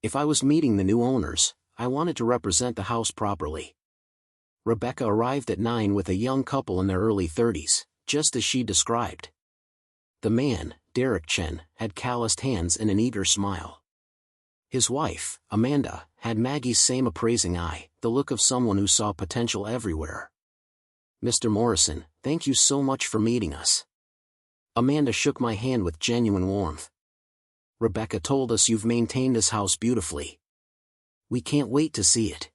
If I was meeting the new owners, I wanted to represent the house properly. Rebecca arrived at 9 with a young couple in their early 30s, just as she described. The man, Derek Chen, had calloused hands and an eager smile. His wife, Amanda, had Maggie's same appraising eye, the look of someone who saw potential everywhere. Mr. Morrison, thank you so much for meeting us. Amanda shook my hand with genuine warmth. Rebecca told us you've maintained this house beautifully. We can't wait to see it.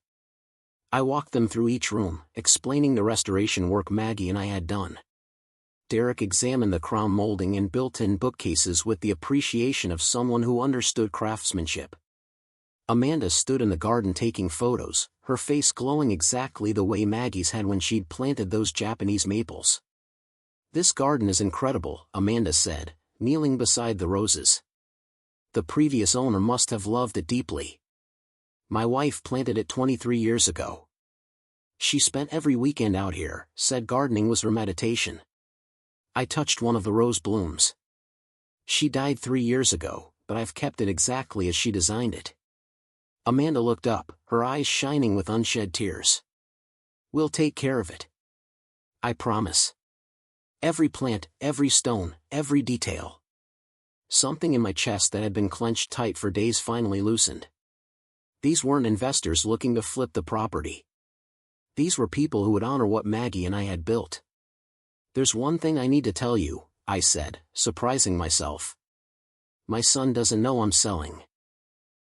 I walked them through each room, explaining the restoration work Maggie and I had done. Derek examined the crown molding and built-in bookcases with the appreciation of someone who understood craftsmanship. Amanda stood in the garden taking photos, her face glowing exactly the way Maggie's had when she'd planted those Japanese maples. This garden is incredible, Amanda said, kneeling beside the roses. The previous owner must have loved it deeply. My wife planted it 23 years ago. She spent every weekend out here, said gardening was her meditation. I touched one of the rose blooms. She died 3 years ago, but I've kept it exactly as she designed it. Amanda looked up, her eyes shining with unshed tears. We'll take care of it. I promise. Every plant, every stone, every detail. Something in my chest that had been clenched tight for days finally loosened. These weren't investors looking to flip the property. These were people who would honor what Maggie and I had built. There's one thing I need to tell you, I said, surprising myself. My son doesn't know I'm selling.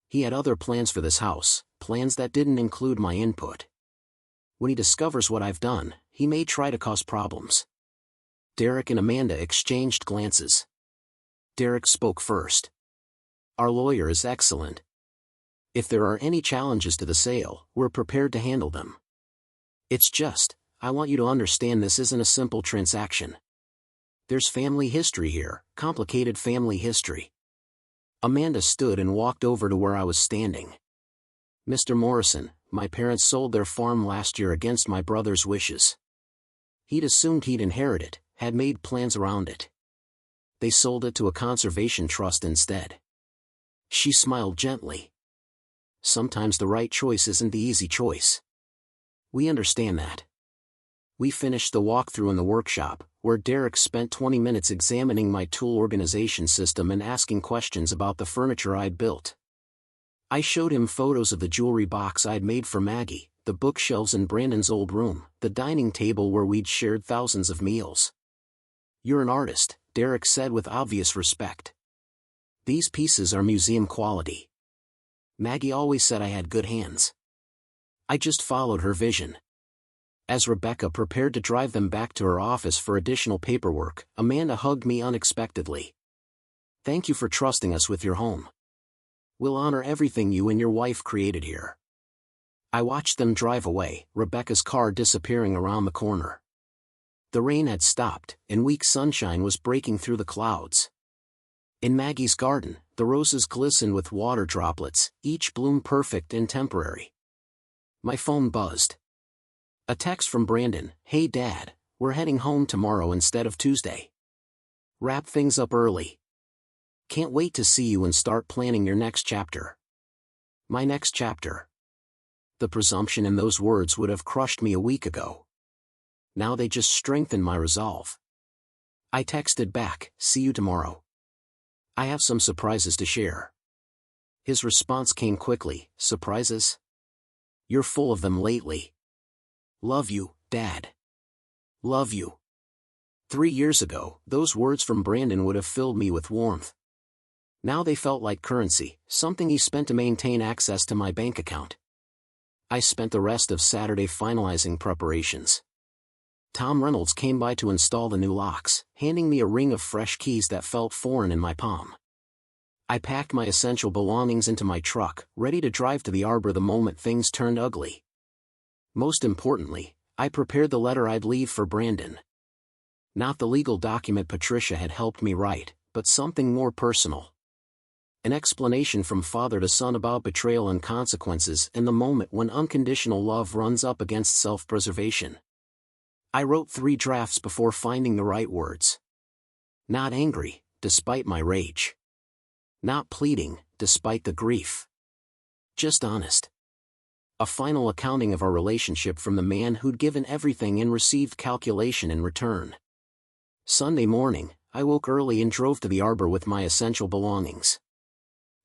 He had other plans for this house, plans that didn't include my input. When he discovers what I've done, he may try to cause problems. Derek and Amanda exchanged glances. Derek spoke first. Our lawyer is excellent. If there are any challenges to the sale, we're prepared to handle them. It's just, I want you to understand this isn't a simple transaction. There's family history here, complicated family history. Amanda stood and walked over to where I was standing. Mr. Morrison, my parents sold their farm last year against my brother's wishes. He'd assumed he'd inherit it, had made plans around it. They sold it to a conservation trust instead. She smiled gently. Sometimes the right choice isn't the easy choice. We understand that. We finished the walkthrough in the workshop, where Derek spent 20 minutes examining my tool organization system and asking questions about the furniture I'd built. I showed him photos of the jewelry box I'd made for Maggie, the bookshelves in Brandon's old room, the dining table where we'd shared thousands of meals. You're an artist, Derek said with obvious respect. These pieces are museum quality. Maggie always said I had good hands. I just followed her vision. As Rebecca prepared to drive them back to her office for additional paperwork, Amanda hugged me unexpectedly. Thank you for trusting us with your home. We'll honor everything you and your wife created here. I watched them drive away, Rebecca's car disappearing around the corner. The rain had stopped, and weak sunshine was breaking through the clouds. In Maggie's garden, the roses glistened with water droplets, each bloom perfect and temporary. My phone buzzed. A text from Brandon: "Hey Dad, we're heading home tomorrow instead of Tuesday. Wrap things up early. Can't wait to see you and start planning your next chapter." My next chapter. The presumption in those words would have crushed me a week ago. Now they just strengthened my resolve. I texted back, "See you tomorrow. I have some surprises to share." His response came quickly: "Surprises? You're full of them lately. Love you, Dad. Love you." 3 years ago, those words from Brandon would have filled me with warmth. Now they felt like currency, something he spent to maintain access to my bank account. I spent the rest of Saturday finalizing preparations. Tom Reynolds came by to install the new locks, handing me a ring of fresh keys that felt foreign in my palm. I packed my essential belongings into my truck, ready to drive to the arbor the moment things turned ugly. Most importantly, I prepared the letter I'd leave for Brandon. Not the legal document Patricia had helped me write, but something more personal. An explanation from father to son about betrayal and consequences in the moment when unconditional love runs up against self-preservation. I wrote 3 drafts before finding the right words. Not angry, despite my rage. Not pleading, despite the grief. Just honest. A final accounting of our relationship from the man who'd given everything and received calculation in return. Sunday morning, I woke early and drove to the arbor with my essential belongings.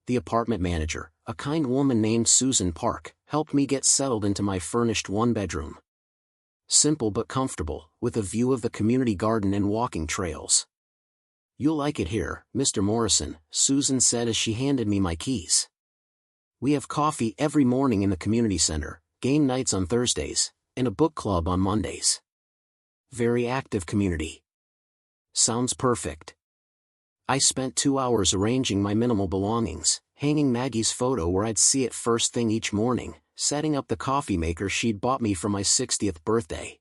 The apartment manager, a kind woman named Susan Park, helped me get settled into my furnished one-bedroom. Simple but comfortable, with a view of the community garden and walking trails. "You'll like it here, Mr. Morrison," Susan said as she handed me my keys. "We have coffee every morning in the community center, game nights on Thursdays, and a book club on Mondays. Very active community." Sounds perfect. I spent 2 hours arranging my minimal belongings, hanging Maggie's photo where I'd see it first thing each morning, setting up the coffee maker she'd bought me for my 60th birthday.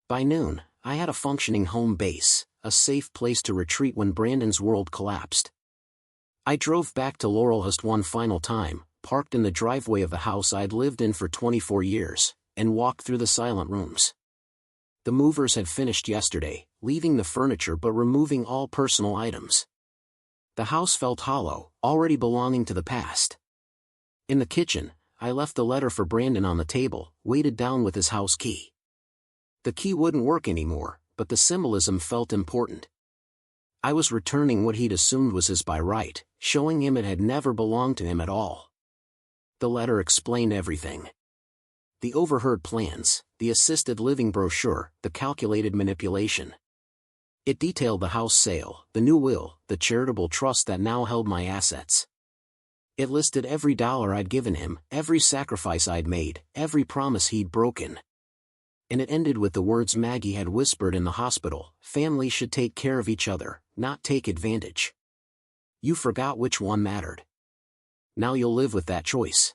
By noon, I had a functioning home base, a safe place to retreat when Brandon's world collapsed. I drove back to Laurelhurst one final time, parked in the driveway of the house I'd lived in for 24 years, and walked through the silent rooms. The movers had finished yesterday, leaving the furniture but removing all personal items. The house felt hollow, already belonging to the past. In the kitchen, I left the letter for Brandon on the table, weighted down with his house key. The key wouldn't work anymore, but the symbolism felt important. I was returning what he'd assumed was his by right, showing him it had never belonged to him at all. The letter explained everything. The overheard plans, the assisted living brochure, the calculated manipulation. It detailed the house sale, the new will, the charitable trust that now held my assets. It listed every dollar I'd given him, every sacrifice I'd made, every promise he'd broken. And it ended with the words Maggie had whispered in the hospital: "Families should take care of each other, not take advantage. You forgot which one mattered. Now you'll live with that choice."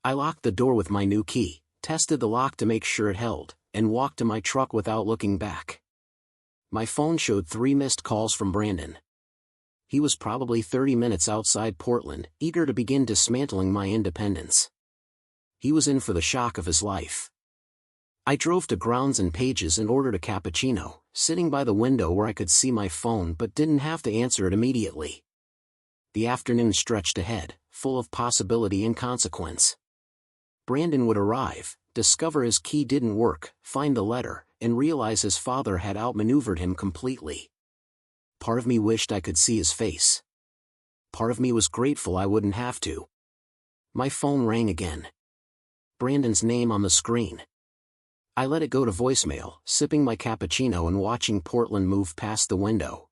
I locked the door with my new key, tested the lock to make sure it held, and walked to my truck without looking back. My phone showed 3 missed calls from Brandon. He was probably 30 minutes outside Portland, eager to begin dismantling my independence. He was in for the shock of his life. I drove to Grounds and Pages and ordered a cappuccino, sitting by the window where I could see my phone but didn't have to answer it immediately. The afternoon stretched ahead, full of possibility and consequence. Brandon would arrive, discover his key didn't work, find the letter, and realize his father had outmaneuvered him completely. Part of me wished I could see his face. Part of me was grateful I wouldn't have to. My phone rang again. Brandon's name on the screen. I let it go to voicemail, sipping my cappuccino and watching Portland move past the window.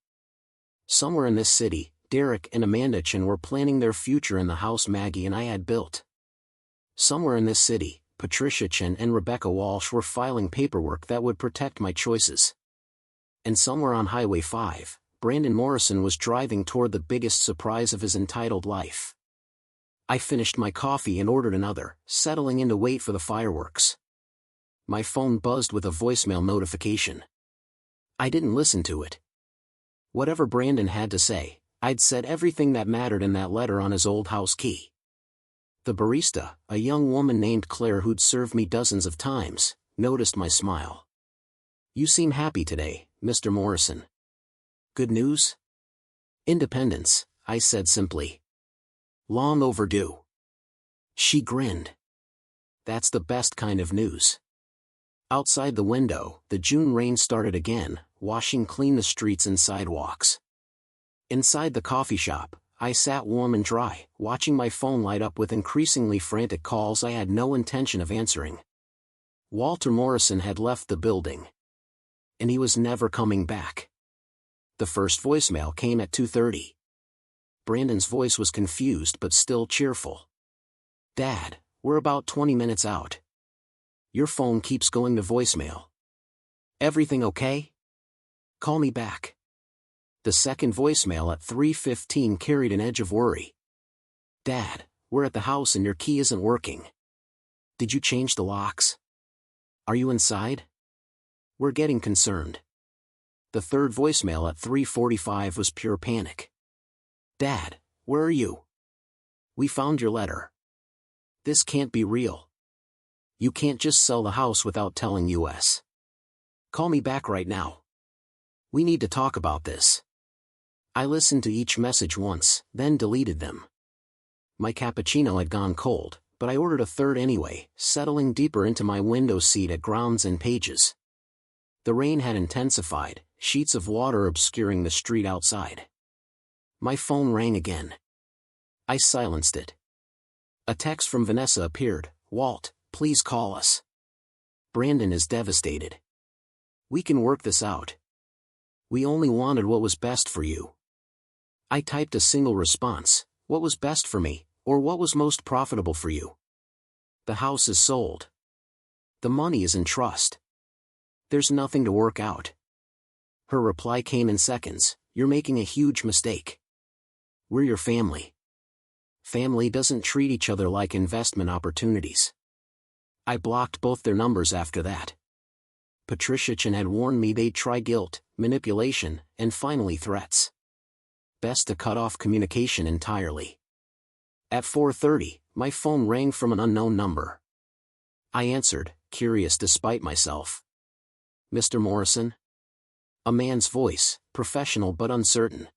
Somewhere in this city, Derek and Amanda Chen were planning their future in the house Maggie and I had built. Somewhere in this city, Patricia Chen and Rebecca Walsh were filing paperwork that would protect my choices. And somewhere on Highway 5, Brandon Morrison was driving toward the biggest surprise of his entitled life. I finished my coffee and ordered another, settling in to wait for the fireworks. My phone buzzed with a voicemail notification. I didn't listen to it. Whatever Brandon had to say, I'd said everything that mattered in that letter on his old house key. The barista, a young woman named Claire who'd served me dozens of times, noticed my smile. "You seem happy today, Mr. Morrison. Good news?" "Independence," I said simply. "Long overdue." She grinned. "That's the best kind of news." Outside the window, the June rain started again, washing clean the streets and sidewalks. Inside the coffee shop, I sat warm and dry, watching my phone light up with increasingly frantic calls I had no intention of answering. Walter Morrison had left the building. And he was never coming back. The first voicemail came at 2:30. Brandon's voice was confused but still cheerful. "Dad, we're about 20 minutes out. Your phone keeps going to voicemail. Everything okay? Call me back." The second voicemail at 3:15 carried an edge of worry. "Dad, we're at the house and your key isn't working. Did you change the locks? Are you inside? We're getting concerned." The third voicemail at 3:45 was pure panic. "Dad, where are you? We found your letter. This can't be real. You can't just sell the house without telling us. Call me back right now. We need to talk about this." I listened to each message once, then deleted them. My cappuccino had gone cold, but I ordered a third anyway, settling deeper into my window seat at Grounds and Pages. The rain had intensified, sheets of water obscuring the street outside. My phone rang again. I silenced it. A text from Vanessa appeared. "Walt, please call us. Brandon is devastated. We can work this out. We only wanted what was best for you." I typed a single response: "What was best for me, or what was most profitable for you? The house is sold. The money is in trust. There's nothing to work out." Her reply came in seconds: "You're making a huge mistake. We're your family. Family doesn't treat each other like investment opportunities." I blocked both their numbers after that. Patricia Chen had warned me they'd try guilt, manipulation, and finally threats. Best to cut off communication entirely. At 4:30, my phone rang from an unknown number. I answered, curious despite myself. "Mr. Morrison?" A man's voice, professional but uncertain.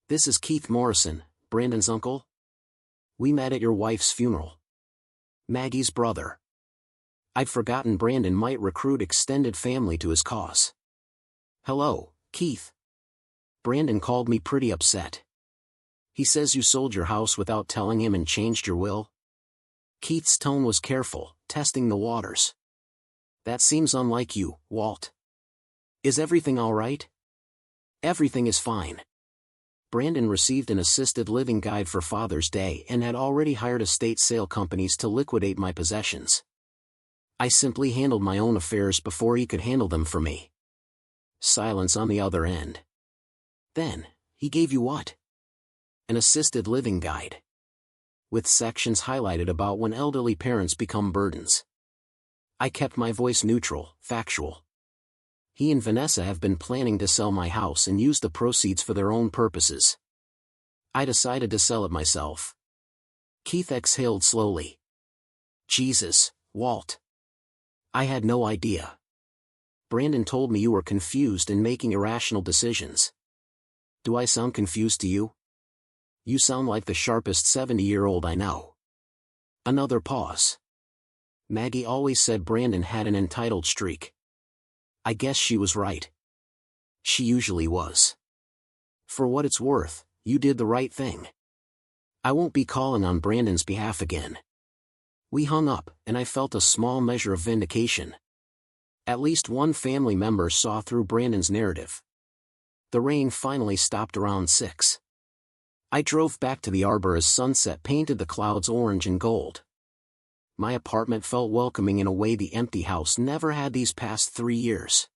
"This is Keith Morrison, Brandon's uncle. We met at your wife's funeral. Maggie's brother." I'd forgotten Brandon might recruit extended family to his cause. "Hello, Keith. Brandon called me pretty upset. He says you sold your house without telling him and changed your will." Keith's tone was careful, testing the waters. "That seems unlike you, Walt. Is everything all right?" "Everything is fine. Brandon received an assisted living guide for Father's Day and had already hired estate sale companies to liquidate my possessions. I simply handled my own affairs before he could handle them for me." Silence on the other end. "Then, he gave you what?" "An assisted living guide. With sections highlighted about when elderly parents become burdens." I kept my voice neutral, factual. "He and Vanessa have been planning to sell my house and use the proceeds for their own purposes. I decided to sell it myself." Keith exhaled slowly. "Jesus, Walt. I had no idea. Brandon told me you were confused and making irrational decisions. Do I sound confused to you? You sound like the sharpest 70-year-old I know." Another pause. Maggie always said Brandon had an entitled streak. I guess she was right. She usually was. For what it's worth, you did the right thing. I won't be calling on Brandon's behalf again." We hung up, and I felt a small measure of vindication. At least one family member saw through Brandon's narrative. The rain finally stopped around 6. I drove back to the arbor as sunset painted the clouds orange and gold. My apartment felt welcoming in a way the empty house never had these past 3 years.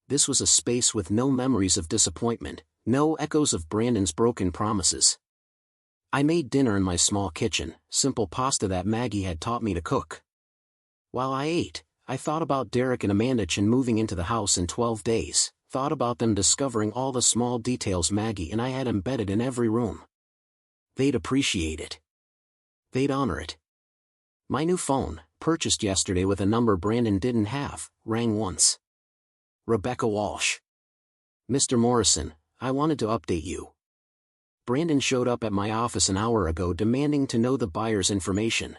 This was a space with no memories of disappointment, no echoes of Brandon's broken promises. I made dinner in my small kitchen, simple pasta that Maggie had taught me to cook. While I ate, I thought about Derek and Amanda Chen moving into the house in 12 days, thought about them discovering all the small details Maggie and I had embedded in every room. They'd appreciate it. They'd honor it. My new phone, purchased yesterday with a number Brandon didn't have, rang once. Rebecca Walsh. Mr. Morrison, I wanted to update you. Brandon showed up at my office an hour ago demanding to know the buyer's information.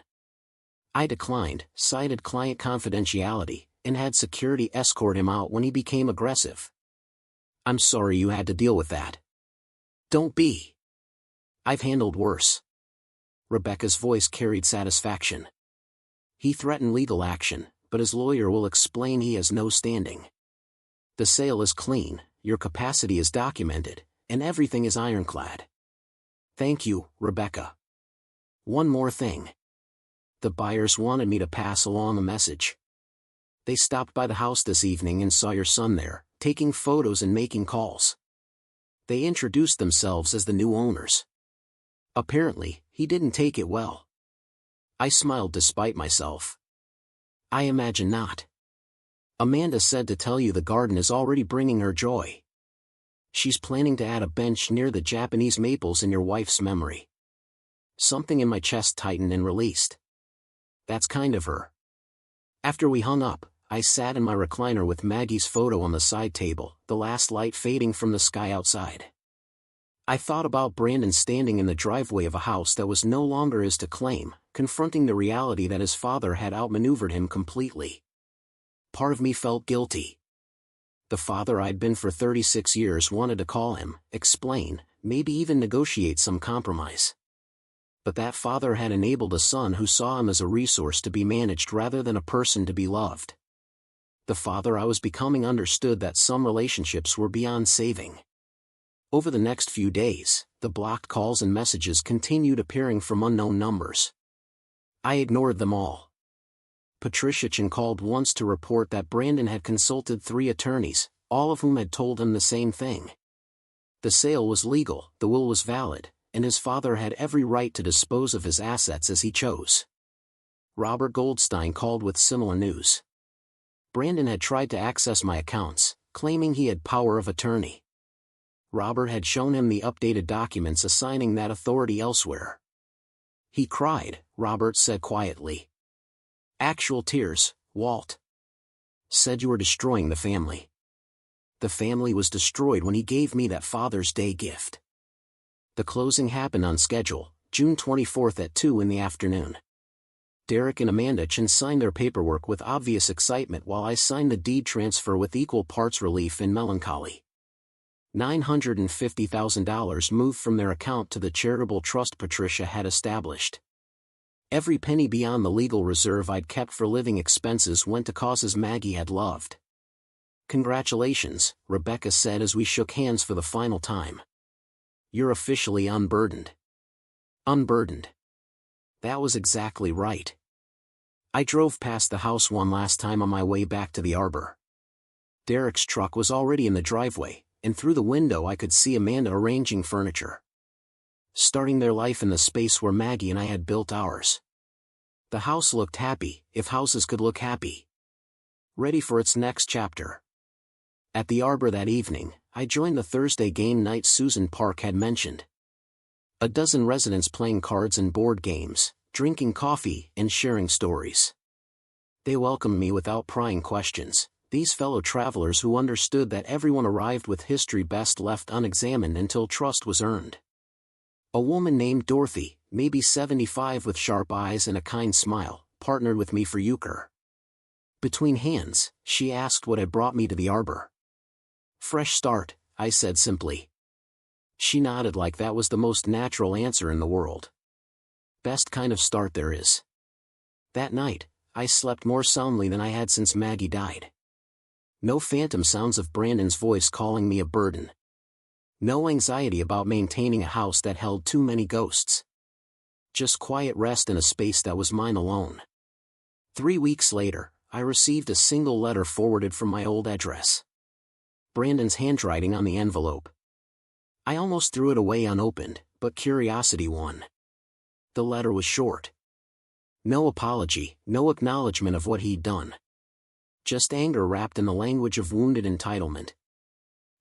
I declined, cited client confidentiality, and had security escort him out when he became aggressive. I'm sorry you had to deal with that. Don't be. I've handled worse. Rebecca's voice carried satisfaction. He threatened legal action, but his lawyer will explain he has no standing. The sale is clean, your capacity is documented, and everything is ironclad. Thank you, Rebecca. One more thing. The buyers wanted me to pass along a message. They stopped by the house this evening and saw your son there, taking photos and making calls. They introduced themselves as the new owners. Apparently, he didn't take it well. I smiled despite myself. I imagine not. Amanda said to tell you the garden is already bringing her joy. She's planning to add a bench near the Japanese maples in your wife's memory. Something in my chest tightened and released. That's kind of her. After we hung up, I sat in my recliner with Maggie's photo on the side table, the last light fading from the sky outside. I thought about Brandon standing in the driveway of a house that was no longer his to claim, confronting the reality that his father had outmaneuvered him completely. Part of me felt guilty. The father I'd been for 36 years wanted to call him, explain, maybe even negotiate some compromise. But that father had enabled a son who saw him as a resource to be managed rather than a person to be loved. The father I was becoming understood that some relationships were beyond saving. Over the next few days, the blocked calls and messages continued appearing from unknown numbers. I ignored them all. Patricia Chen called once to report that Brandon had consulted 3 attorneys, all of whom had told him the same thing. The sale was legal, the will was valid, and his father had every right to dispose of his assets as he chose. Robert Goldstein called with similar news. Brandon had tried to access my accounts, claiming he had power of attorney. Robert had shown him the updated documents assigning that authority elsewhere. He cried, Robert said quietly. Actual tears, Walt. Said you were destroying the family. The family was destroyed when he gave me that Father's Day gift. The closing happened on schedule, June 24th at 2 in the afternoon. Derek and Amanda Chen signed their paperwork with obvious excitement while I signed the deed transfer with equal parts relief and melancholy. $950,000 moved from their account to the charitable trust Patricia had established. Every penny beyond the legal reserve I'd kept for living expenses went to causes Maggie had loved. Congratulations, Rebecca said as we shook hands for the final time. You're officially unburdened. Unburdened. That was exactly right. I drove past the house one last time on my way back to the arbor. Derek's truck was already in the driveway, and through the window I could see Amanda arranging furniture. Starting their life in the space where Maggie and I had built ours. The house looked happy, if houses could look happy. Ready for its next chapter. At the arbor that evening, I joined the Thursday game night Susan Park had mentioned. A dozen residents playing cards and board games, drinking coffee, and sharing stories. They welcomed me without prying questions, these fellow travelers who understood that everyone arrived with history best left unexamined until trust was earned. A woman named Dorothy, maybe 75 with sharp eyes and a kind smile, partnered with me for euchre. Between hands, she asked what had brought me to the arbor. Fresh start, I said simply. She nodded like that was the most natural answer in the world. Best kind of start there is. That night, I slept more soundly than I had since Maggie died. No phantom sounds of Brandon's voice calling me a burden. No anxiety about maintaining a house that held too many ghosts. Just quiet rest in a space that was mine alone. 3 weeks later, I received a single letter forwarded from my old address. Brandon's handwriting on the envelope. I almost threw it away unopened, but curiosity won. The letter was short. No apology, no acknowledgement of what he'd done. Just anger wrapped in the language of wounded entitlement.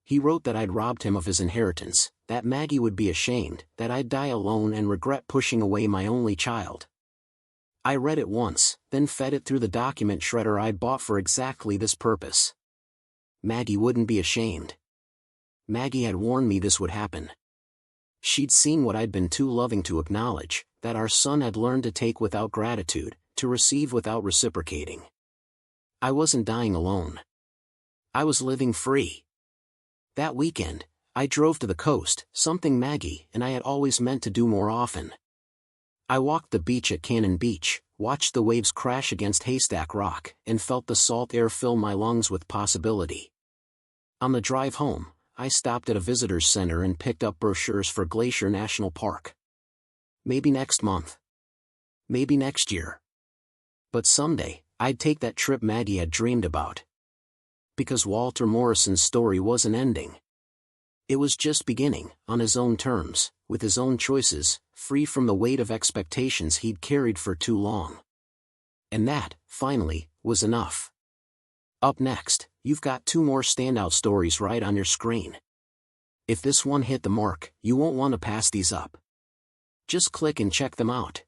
He wrote that I'd robbed him of his inheritance, that Maggie would be ashamed, that I'd die alone and regret pushing away my only child. I read it once, then fed it through the document shredder I'd bought for exactly this purpose. Maggie wouldn't be ashamed. Maggie had warned me this would happen. She'd seen what I'd been too loving to acknowledge, that our son had learned to take without gratitude, to receive without reciprocating. I wasn't dying alone. I was living free. That weekend, I drove to the coast, something Maggie and I had always meant to do more often. I walked the beach at Cannon Beach, watched the waves crash against Haystack Rock, and felt the salt air fill my lungs with possibility. On the drive home, I stopped at a visitor's center and picked up brochures for Glacier National Park. Maybe next month. Maybe next year. But someday, I'd take that trip Maggie had dreamed about. Because Walter Morrison's story wasn't ending. It was just beginning, on his own terms, with his own choices, free from the weight of expectations he'd carried for too long. And that, finally, was enough. Up next, you've got 2 more standout stories right on your screen. If this one hit the mark, you won't want to pass these up. Just click and check them out.